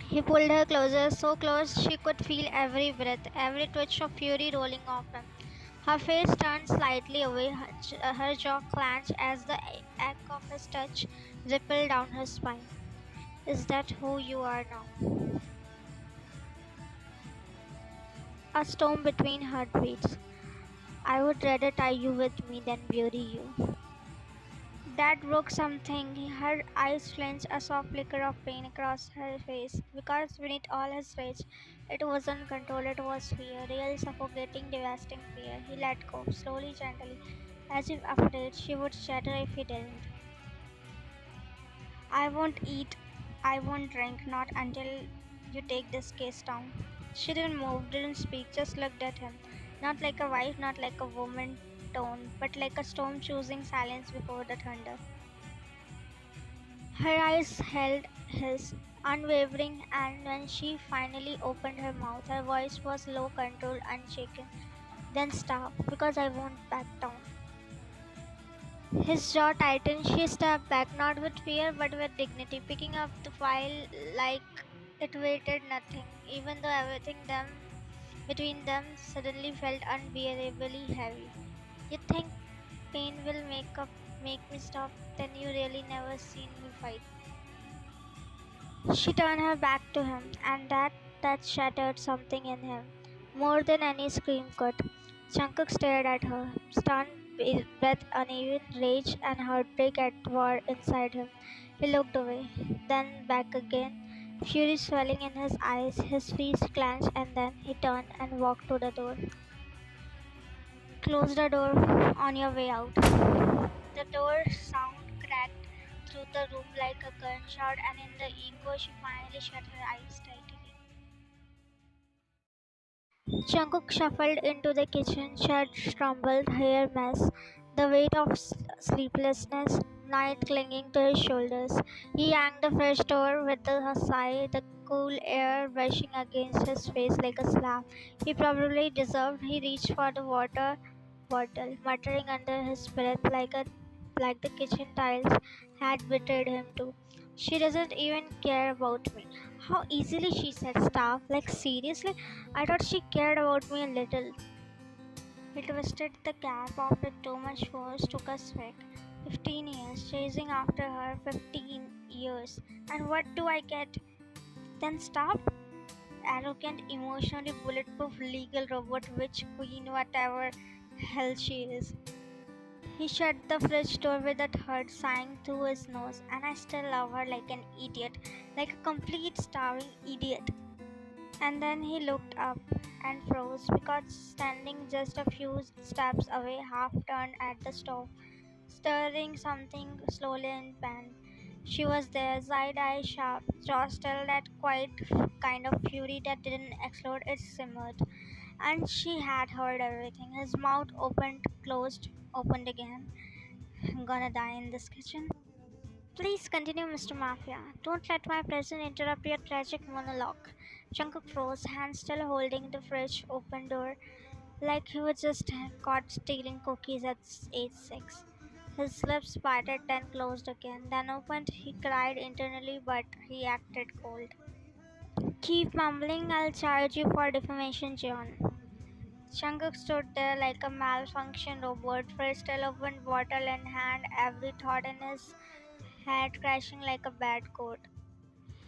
He pulled her closer, so close she could feel every breath, every twitch of fury rolling off him. Her face turned slightly away, her jaw clenched as the ache of his touch rippled down her spine. Is that who you are now? A storm between heartbeats. I would rather tie you with me than bury you. That broke something. Her eyes flinched, a soft flicker of pain across her face. Because beneath all his rage, it wasn't control, it was fear. Real, suffocating, devastating fear. He let go, slowly, gently, as if afraid she would shatter if he didn't. I won't eat, I won't drink, not until you take this case down. She didn't move, didn't speak, just looked at him. Not like a wife, not like a woman tone, but like a storm choosing silence before the thunder. Her eyes held his, unwavering, and when she finally opened her mouth, her voice was low, controlled, unshaken. Then stop, because I won't back down. His jaw tightened. She stepped back, not with fear but with dignity, picking up the file like it weighed nothing, even though everything between them suddenly felt unbearably heavy. You think pain will make me stop? Then you really never seen me fight. She turned her back to him, and that shattered something in him, more than any scream could. Jungkook stared at her, stunned breath, uneven rage and heartbreak at war inside him. He looked away, then back again, fury swelling in his eyes, his fist clenched, and then he turned and walked to the door. Close the door on your way out. The door sound cracked through the room like a gunshot, and in the echo, she finally shut her eyes tightly. Jungkook shuffled into the kitchen, shirt rumbled, hair mess, the weight of sleeplessness, night clinging to his shoulders. He yanked the fresh door with a sigh, the cool air brushing against his face like a slap he probably deserved. He reached for the water bottle, muttering under his breath like the kitchen tiles had betrayed him too. She doesn't even care about me. How easily she said stuff. Like seriously? I thought she cared about me a little. He twisted the cap off with too much force, took a swig. 15 years, chasing after her, 15 years. And what do I get? Then stop? Arrogant, emotionally bulletproof legal robot witch queen, whatever hell she is. He shut the fridge door with a hurt sighing through his nose, and I still love her like an idiot, like a complete starving idiot. And then he looked up and froze because standing just a few steps away, half turned at the stove, stirring something slowly in pan. She was there, side eye sharp, jaw still, that quiet kind of fury that didn't explode, it simmered. And she had heard everything. His mouth opened, closed, opened again. I'm gonna die in this kitchen. Please continue, Mr. Mafia. Don't let my presence interrupt your tragic monologue. Jungkook froze, hand still holding the fridge open door, like he was just caught stealing cookies at age 6. His lips parted, then closed again, then opened. He cried internally, but he acted cold. Keep mumbling, I'll charge you for defamation, John. Jungkook stood there like a malfunctioned robot, fridge still open, bottle in hand, every thought in his head crashing like a bad coat.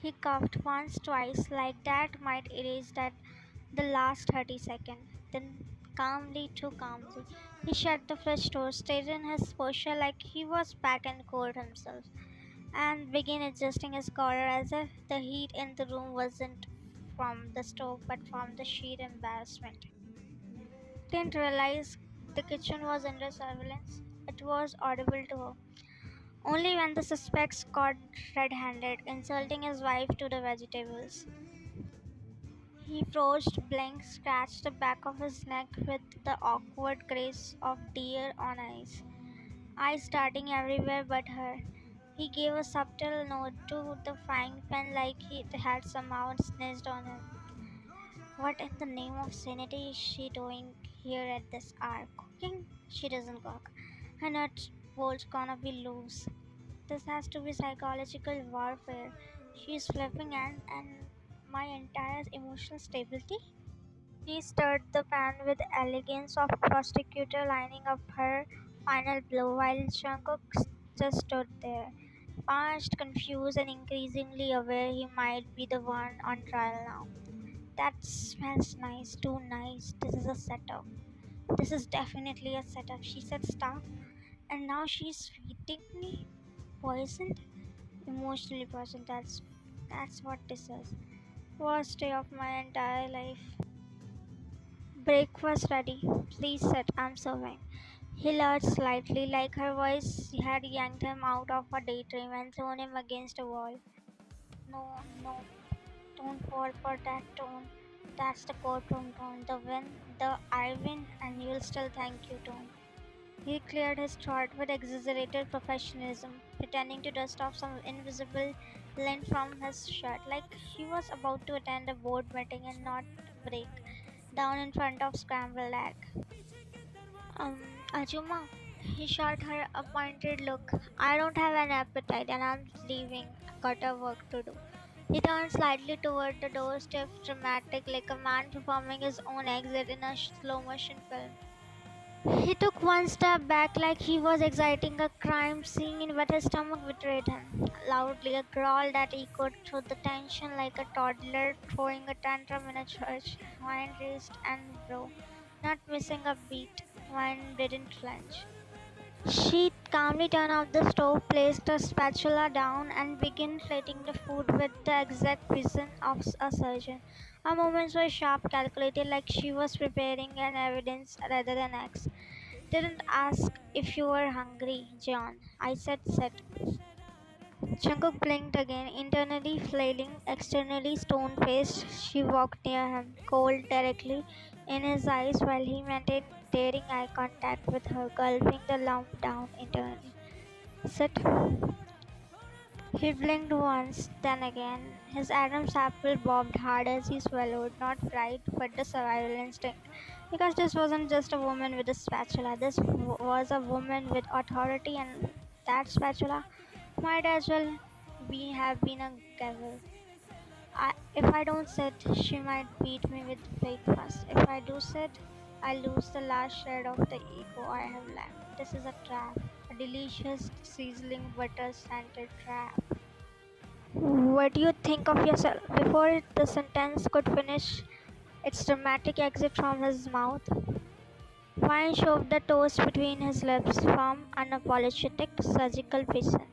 He coughed once, twice, like that might erase the last 30 seconds. Then calmly, too calmly, he shut the fridge door, stayed in his posture like he was back and cold himself, and began adjusting his collar as if the heat in the room wasn't from the stove but from the sheer embarrassment. Didn't realize the kitchen was under surveillance. It was audible to her. Only when the suspects caught red handed, insulting his wife to the vegetables. He froze, blinked, scratched the back of his neck with the awkward grace of deer on ice, eyes darting everywhere but her. He gave a subtle nod to the frying pan like he had somehow sneezed on him. What in the name of sanity is she doing here at this hour? Cooking? She doesn't cook. Her nut bolt's gonna be loose. This has to be psychological warfare. She is flipping and my entire emotional stability. She stirred the pan with elegance of prosecutor lining up her final blow while Jungkook just stood there, parched, confused, and increasingly aware he might be the one on trial now. That smells nice, too nice. This is a setup. This is definitely a setup. She said stop, and now she's feeding me poisoned, emotionally poisoned. That's what this is. Worst day of my entire life. Breakfast ready. Please sit. I'm serving. He lurched slightly, like her voice had yanked him out of a daydream and thrown him against a wall. No, no, don't fall for that tone. That's the courtroom tone. The win, the I win, and you'll still thank you tone. He cleared his throat with exaggerated professionalism, pretending to dust off some invisible lint from his shirt, like he was about to attend a board meeting and not break down in front of scrambled egg. Ajuma, he shot her a pointed look. I don't have an appetite and I'm leaving. Got a work to do. He turned slightly toward the door, stiff, dramatic, like a man performing his own exit in a slow motion film. He took one step back like he was exiting a crime scene, but his stomach betrayed him. Loudly, a growl that echoed through the tension like a toddler throwing a tantrum in a church. Wine raised and bro, not missing a beat. Wine didn't flinch. She calmly turned off the stove, placed the spatula down, and began plating the food with the exact precision of a surgeon. Her movements were sharp, calculated, like she was preparing an evidence rather than acts. Didn't ask if you were hungry, John. I said sit. Jungkook blinked again, internally flailing, externally stone-faced. She walked near him, cold directly in his eyes while he maintained daring eye contact with her, gulping the lump down internally. Sit. He blinked once, then again. His Adam's apple bobbed hard as he swallowed, not pride, but the survival instinct. Because this wasn't just a woman with a spatula, this was a woman with authority, and that spatula might as well have been a gavel. If I don't sit, she might beat me with breakfast. If I do sit, I lose the last shred of the ego I have left. This is a trap, a delicious, sizzling, butter scented trap. What do you think of yourself? Before the sentence could finish its dramatic exit from his mouth, Wine shoved the toast between his lips, firm, unapologetic, surgical precision.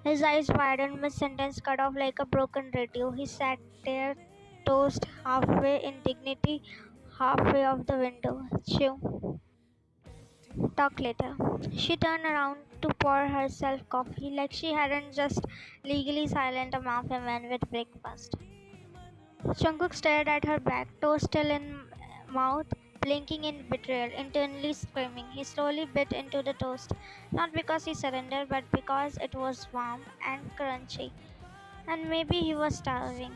His eyes widened, mid sentence cut off like a broken radio. He sat there, toast halfway in dignity, halfway off the window. Chew. Talk later. She turned around to pour herself coffee like she hadn't just legally silent a mafia man with breakfast. Jungkook stared at her back, toast still in mouth, blinking in betrayal, internally screaming. He slowly bit into the toast, not because he surrendered, but because it was warm and crunchy, and maybe he was starving.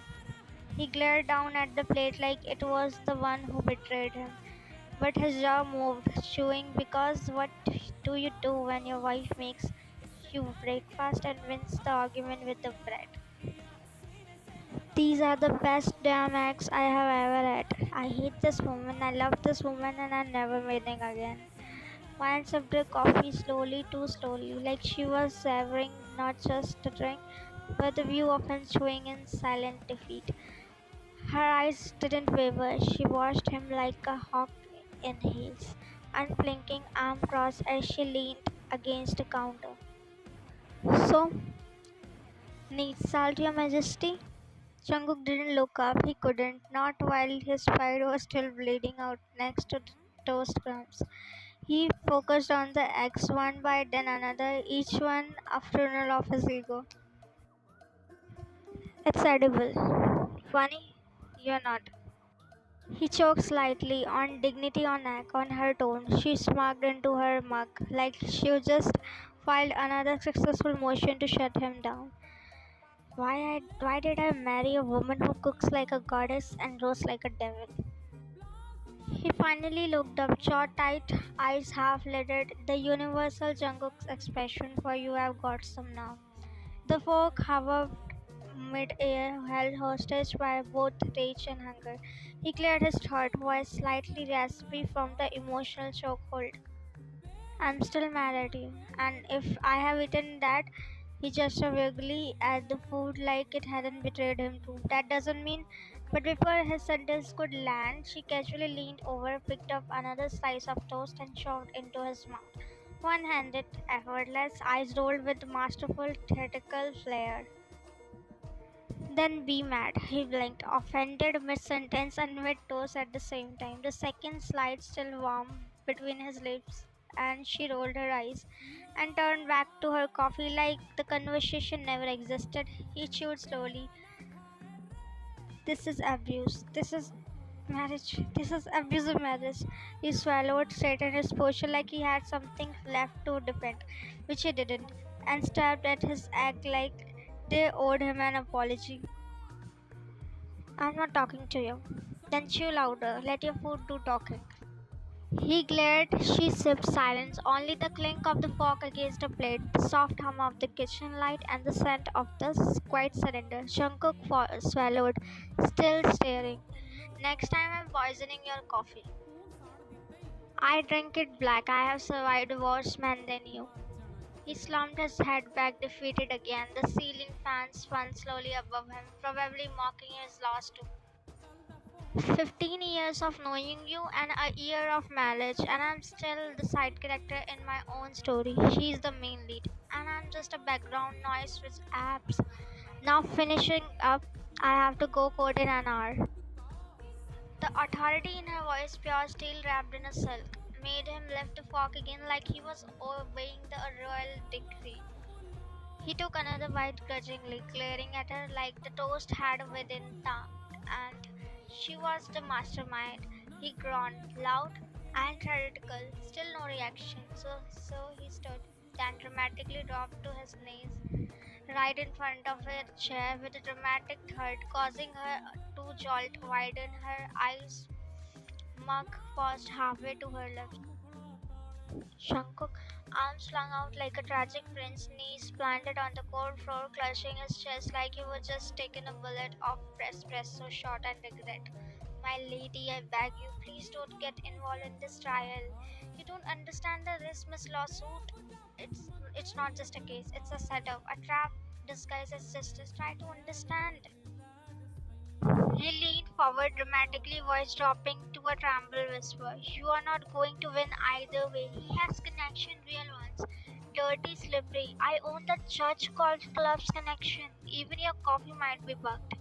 He glared down at the plate like it was the one who betrayed him. But his jaw moved, chewing, because what do you do when your wife makes you breakfast and wins the argument with the bread? These are the best damn eggs I have ever had. I hate this woman, I love this woman, and I'm never meeting again. Wine sipped her coffee slowly, too slowly, like she was savoring not just the drink, but the view of him chewing in silent defeat. Her eyes didn't waver. She watched him like a hawk in heels, unblinking, arm crossed as she leaned against the counter. So, need salt, Your Majesty? Jungkook didn't look up. He couldn't, not while his pride was still bleeding out next to the toast crumbs. He focused on the eggs one bite then another, each one a funeral of his ego. It's edible. Funny? You're not. He choked slightly, on dignity on neck, on her tone. She smirked into her mug, like she just filed another successful motion to shut him down. Why did I marry a woman who cooks like a goddess and roasts like a devil? He finally looked up, jaw tight, eyes half lidded, the universal Jungkook's expression for you have got some now. The fork hovered mid-air, held hostage by both rage and hunger. He cleared his throat, voice slightly raspy from the emotional chokehold. I'm still mad at you, and if I have eaten that, he gestured vaguely at the food like it hadn't betrayed him too. That doesn't mean. But before his sentence could land, she casually leaned over, picked up another slice of toast, and shoved into his mouth. One handed, effortless, eyes rolled with masterful theatrical flair. Then be mad, he blinked, offended mid sentence and mid toast at the same time. The second slide still warm between his lips, and she rolled her eyes and turned back to her coffee like the conversation never existed. He chewed slowly. This is abuse. This is Marriage. This is abusive marriage. He swallowed straight in his posture like he had something left to defend, which he didn't, and stabbed at his act like they owed him an apology. I'm not talking to you. Then chew louder. Let your food do talking. He glared. She sipped silence. Only the clink of the fork against a plate, the soft hum of the kitchen light, and the scent of the quiet cylinder. Jungkook swallowed, still staring. Next time I'm poisoning your coffee. I drink it black. I have survived worse men than you. He slumped his head back, defeated again. The ceiling fan spun slowly above him, probably mocking his loss too. 15 years of knowing you and a year of marriage, and I'm still the side character in my own story. She's the main lead, and I'm just a background noise with apps. Now, finishing up, I have to go code in an hour. The authority in her voice, pure steel wrapped in a silk, made him lift the fork again like he was obeying the royal decree. He took another bite grudgingly, glaring at her like the toast had within tongue, and she was the mastermind. He groaned, loud and theatrical, still no reaction. So he stood, then dramatically dropped to his knees, right in front of her chair with a dramatic thud, causing her to jolt, widen her eyes. Mug paused halfway to her lips. Shankuk, arms flung out like a tragic prince, knees planted on the cold floor, clutching his chest like he was just taking a bullet off espresso shot and regret. My lady, I beg you, please don't get involved in this trial. You don't understand the risk, Miss Lawsuit. It's not just a case, it's a setup, a trap disguised as justice. Try to understand. He leaned forward dramatically, voice dropping to a tremble whisper. You are not going to win either way. He has connection, real ones. Dirty, slippery. I own the church called Club's Connection. Even your coffee might be bugged.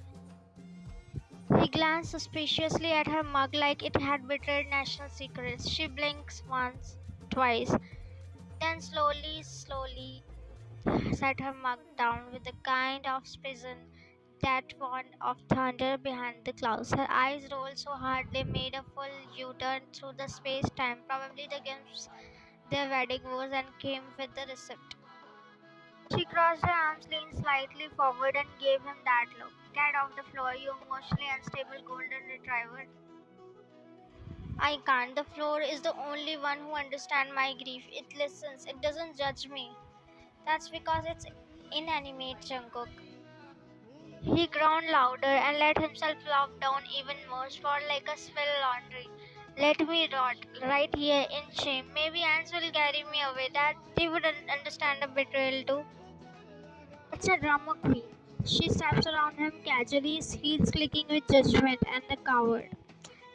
He glanced suspiciously at her mug like it had betrayed national secrets. She blinks once, twice, then slowly set her mug down with the kind of precision that warned of thunder behind the clouds. Her eyes rolled so hard they made a full U-turn through the space-time, probably the games their wedding was, and came with the receipt. She crossed her arms, leaned slightly forward, and gave him that look. Get off the floor, you emotionally unstable golden retriever. I can't. The floor is the only one who understands my grief. It listens. It doesn't judge me. That's because it's inanimate, Jungkook. He groaned louder and let himself flop down even more, sprawled like a spilled laundry. Let me rot right here in shame. Maybe ants will carry me away. That they would understand a betrayal too. It's a drama queen. She steps around him casually, his heels clicking with judgment and the coward.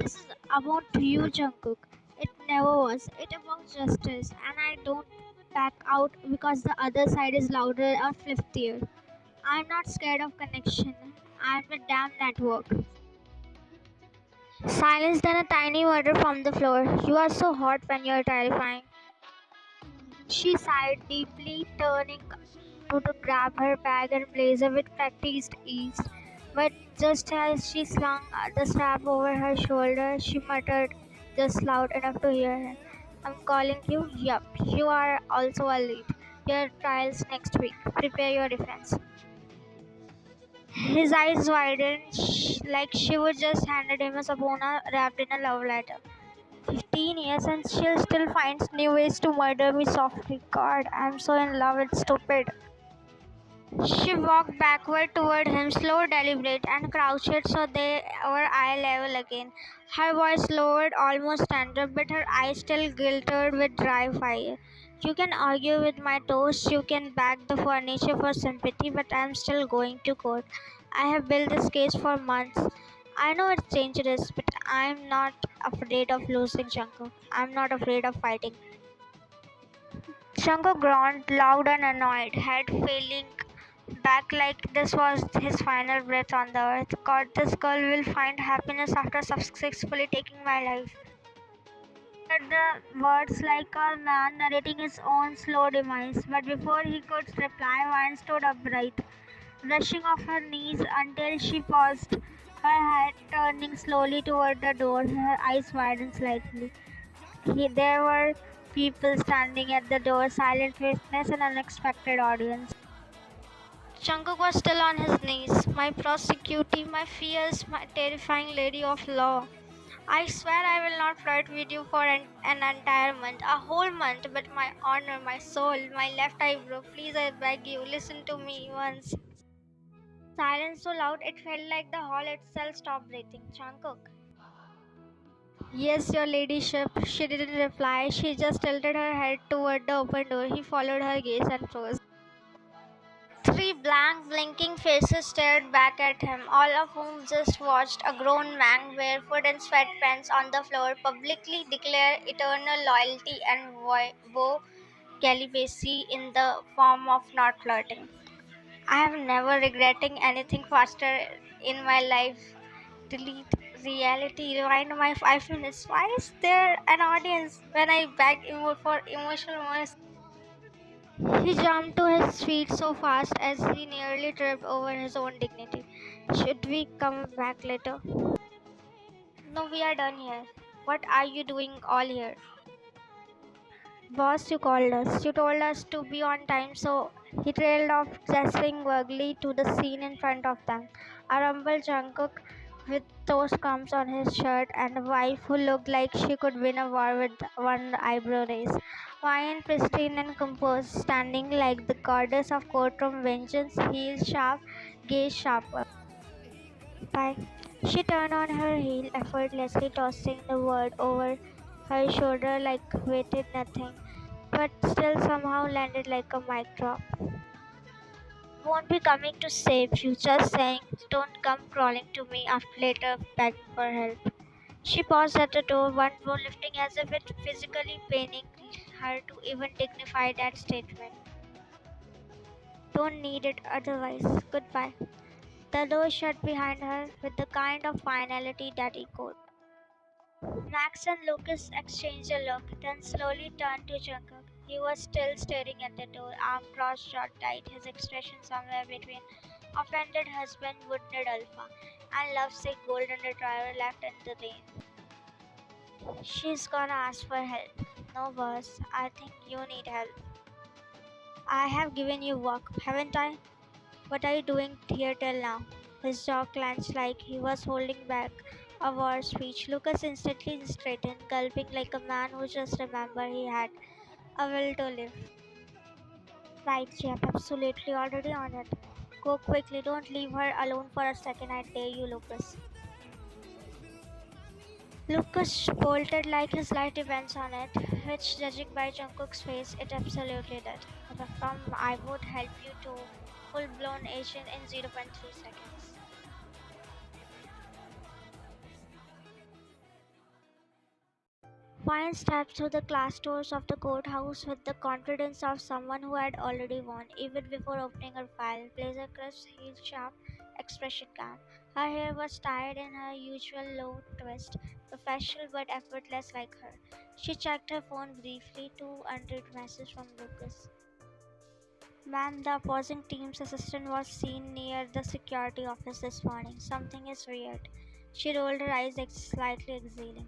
This is about you, Jungkook. It never was. It's about justice, and I don't back out because the other side is louder or fliftier. I'm not scared of connection. I'm the damn network. Silence, then a tiny murder from the floor. You are so hot when you're terrifying. She sighed deeply, turning to grab her bag and blazer with practiced ease. But just as she slung the strap over her shoulder, she muttered, just loud enough to hear her. I'm calling you? Yup, you are also a lead. Your trial's next week. Prepare your defense. His eyes widened like she would just handed him a subpoena wrapped in a love letter. 15 years and she still finds new ways to murder me softly. God, I'm so in love with stupid. She walked backward toward him, slow, deliberate, and crouched so they were eye level again. Her voice lowered, almost tender, but her eyes still glittered with dry fire. You can argue with my toast, you can bag the furniture for sympathy, but I'm still going to court. I have built this case for months. I know it's dangerous, but I'm not afraid of losing, Shankar. I'm not afraid of fighting. Shankar groaned, loud and annoyed, head failing back like this was his final breath on the earth. God, this girl will find happiness after successfully taking my life. He uttered the words like a man narrating his own slow demise, but before he could reply, Vine stood upright, brushing off her knees until she paused, her head turning slowly toward the door, her eyes widened slightly. There were people standing at the door, silent witness, an unexpected audience. Jungkook was still on his knees. My prosecuting, my fears, my terrifying lady of law. I swear I will not flirt with you for an entire month, a whole month, but my honor, my soul, my left eyebrow, please I beg you, listen to me once. Silence so loud it felt like the hall itself stopped breathing. Jungkook. Yes, your ladyship. She didn't reply. She just tilted her head toward the open door. He followed her gaze and froze. Three blank, blinking faces stared back at him, all of whom just watched a grown man, barefoot in sweatpants on the floor, publicly declare eternal loyalty and vow celibacy in the form of not flirting. I have never regretting anything faster in my life. Delete reality, rewind my 5 minutes. Why is there an audience when I beg for emotional moments? He jumped to his feet so fast as he nearly tripped over his own dignity. Should we come back later? No, we are done here. What are you doing all here? Boss, you called us. You told us to be on time, so he trailed off, gesturing vaguely to the scene in front of them. A rumpled Jungkook with toast crumbs on his shirt and a wife who looked like she could win a war with one eyebrow raise. Fine, pristine and composed, standing like the goddess of courtroom vengeance, heels sharp, gaze sharper. Bye. She turned on her heel, effortlessly tossing the word over her shoulder like weighted nothing, but still somehow landed like a mic drop. Won't be coming to save you, just saying, don't come crawling to me after later begging for help. She paused at the door, one brow lifting as if it physically paining her to even dignify that statement. Don't need it otherwise. Goodbye. The door shut behind her with the kind of finality that echoed. Max and Lucas exchanged a look, then slowly turned to Jungkook. He was still staring at the door, arm crossed, jaw tight, his expression somewhere between offended husband, wounded alpha, and lovesick golden retriever left in the rain. She's gonna ask for help. No, boss, I think you need help. I have given you work, haven't I? What are you doing here till now? His jaw clenched like he was holding back a war speech. Lucas instantly straightened, gulping like a man who just remembered he had a will to live. Right, Jeff, absolutely already on it. Go quickly, don't leave her alone for a second, I dare you, Lucas. Lucas bolted like his life depends on it, which, judging by Jungkook's face, it absolutely did. From I would help you to full-blown Asian in zero point 0.3 seconds. Fine stepped through the glass doors of the courthouse with the confidence of someone who had already won, even before opening her file. Blazer crisp, heel sharp, expression calm. Her hair was tied in her usual low twist, professional but effortless like her. She checked her phone briefly, 200 messages from Lucas. Ma'am, the opposing team's assistant was seen near the security office this morning. Something is weird. She rolled her eyes, slightly exhaling.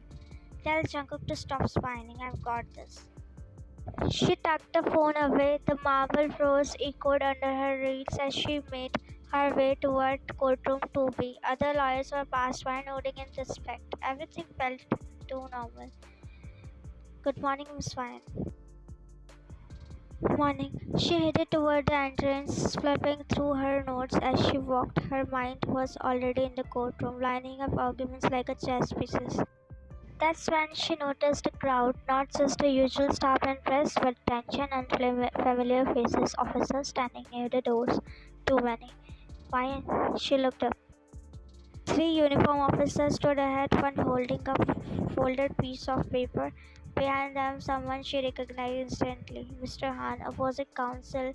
Tell Jungkook to stop spying. I've got this. She tucked the phone away. The marble floors echoed under her reeds as she made her way toward courtroom 2B. Other lawyers were passed by, nodding in respect. Everything felt too normal. Good morning, Miss Ryan. Morning. She headed toward the entrance, flipping through her notes as she walked. Her mind was already in the courtroom, lining up arguments like a chess pieces. That's when she noticed a crowd, not just the usual staff and press, but tension and familiar faces, officers standing near the doors. Too many. Why? She looked up. Three uniform officers stood ahead, one holding a folded piece of paper. Behind them, someone she recognized instantly, Mr. Han, opposing counsel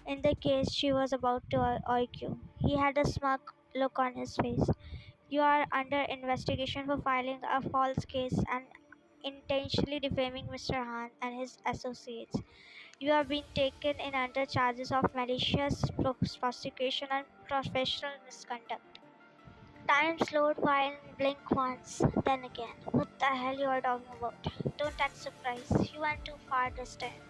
in the case she was about to argue. He had a smug look on his face. You are under investigation for filing a false case and intentionally defaming Mr. Han and his associates. You have been taken in under charges of malicious prosecution and professional misconduct. Time slowed while blink once, then again. What the hell you are talking about? Don't act surprised. You went too far this time.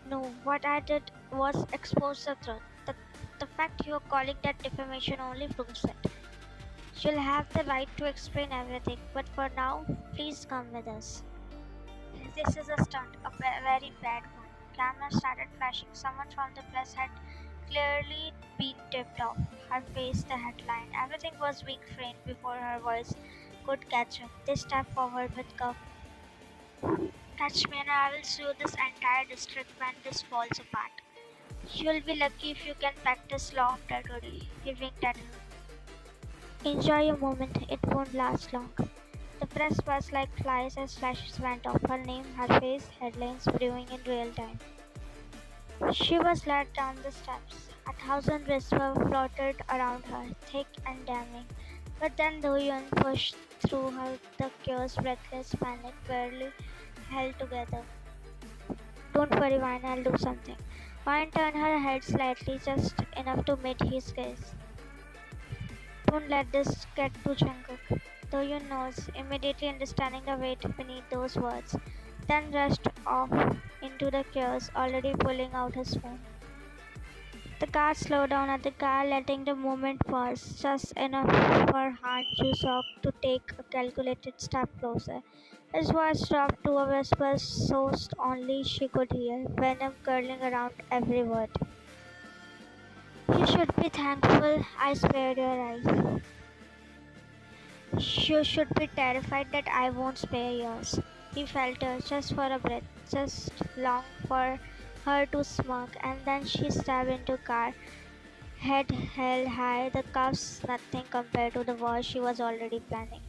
No, what I did was expose the truth. The fact you are calling that defamation only proves it. You'll have the right to explain everything, but for now, please come with us. This is a stunt, a very bad one. Camera started flashing. Someone from the press had clearly been tipped off. Her face, the headline, everything was being framed before her voice could catch up. They stepped forward with cuff. Catch me and I will sue this entire district when this falls apart. You'll be lucky if you can practice law after today. He winked at her. Enjoy your moment, it won't last long. The press buzzed like flies as flashes went off. Her name, her face, headlines brewing in real time. She was led down the steps. 1,000 whispers floated around her, thick and damning. But then Do-Yun pushed through her, the chaos, breathless panic, barely held together. Don't worry, Vine, I'll do something. Vine turned her head slightly, just enough to meet his gaze. Don't let this get to Jungkook. Do-Yun knows, immediately understanding the weight beneath those words, then rushed off into the chaos, already pulling out his phone. The car slowed down at the car, letting the movement pause, just enough for Han Jusok to take a calculated step closer. His voice dropped to a whisper so only she could hear, venom curling around every word. You should be thankful I spared your eyes. You should be terrified that I won't spare yours. He felt her just for a breath, just long for her to smirk, and then she stepped into car, head held high, the cuffs nothing compared to the war she was already planning.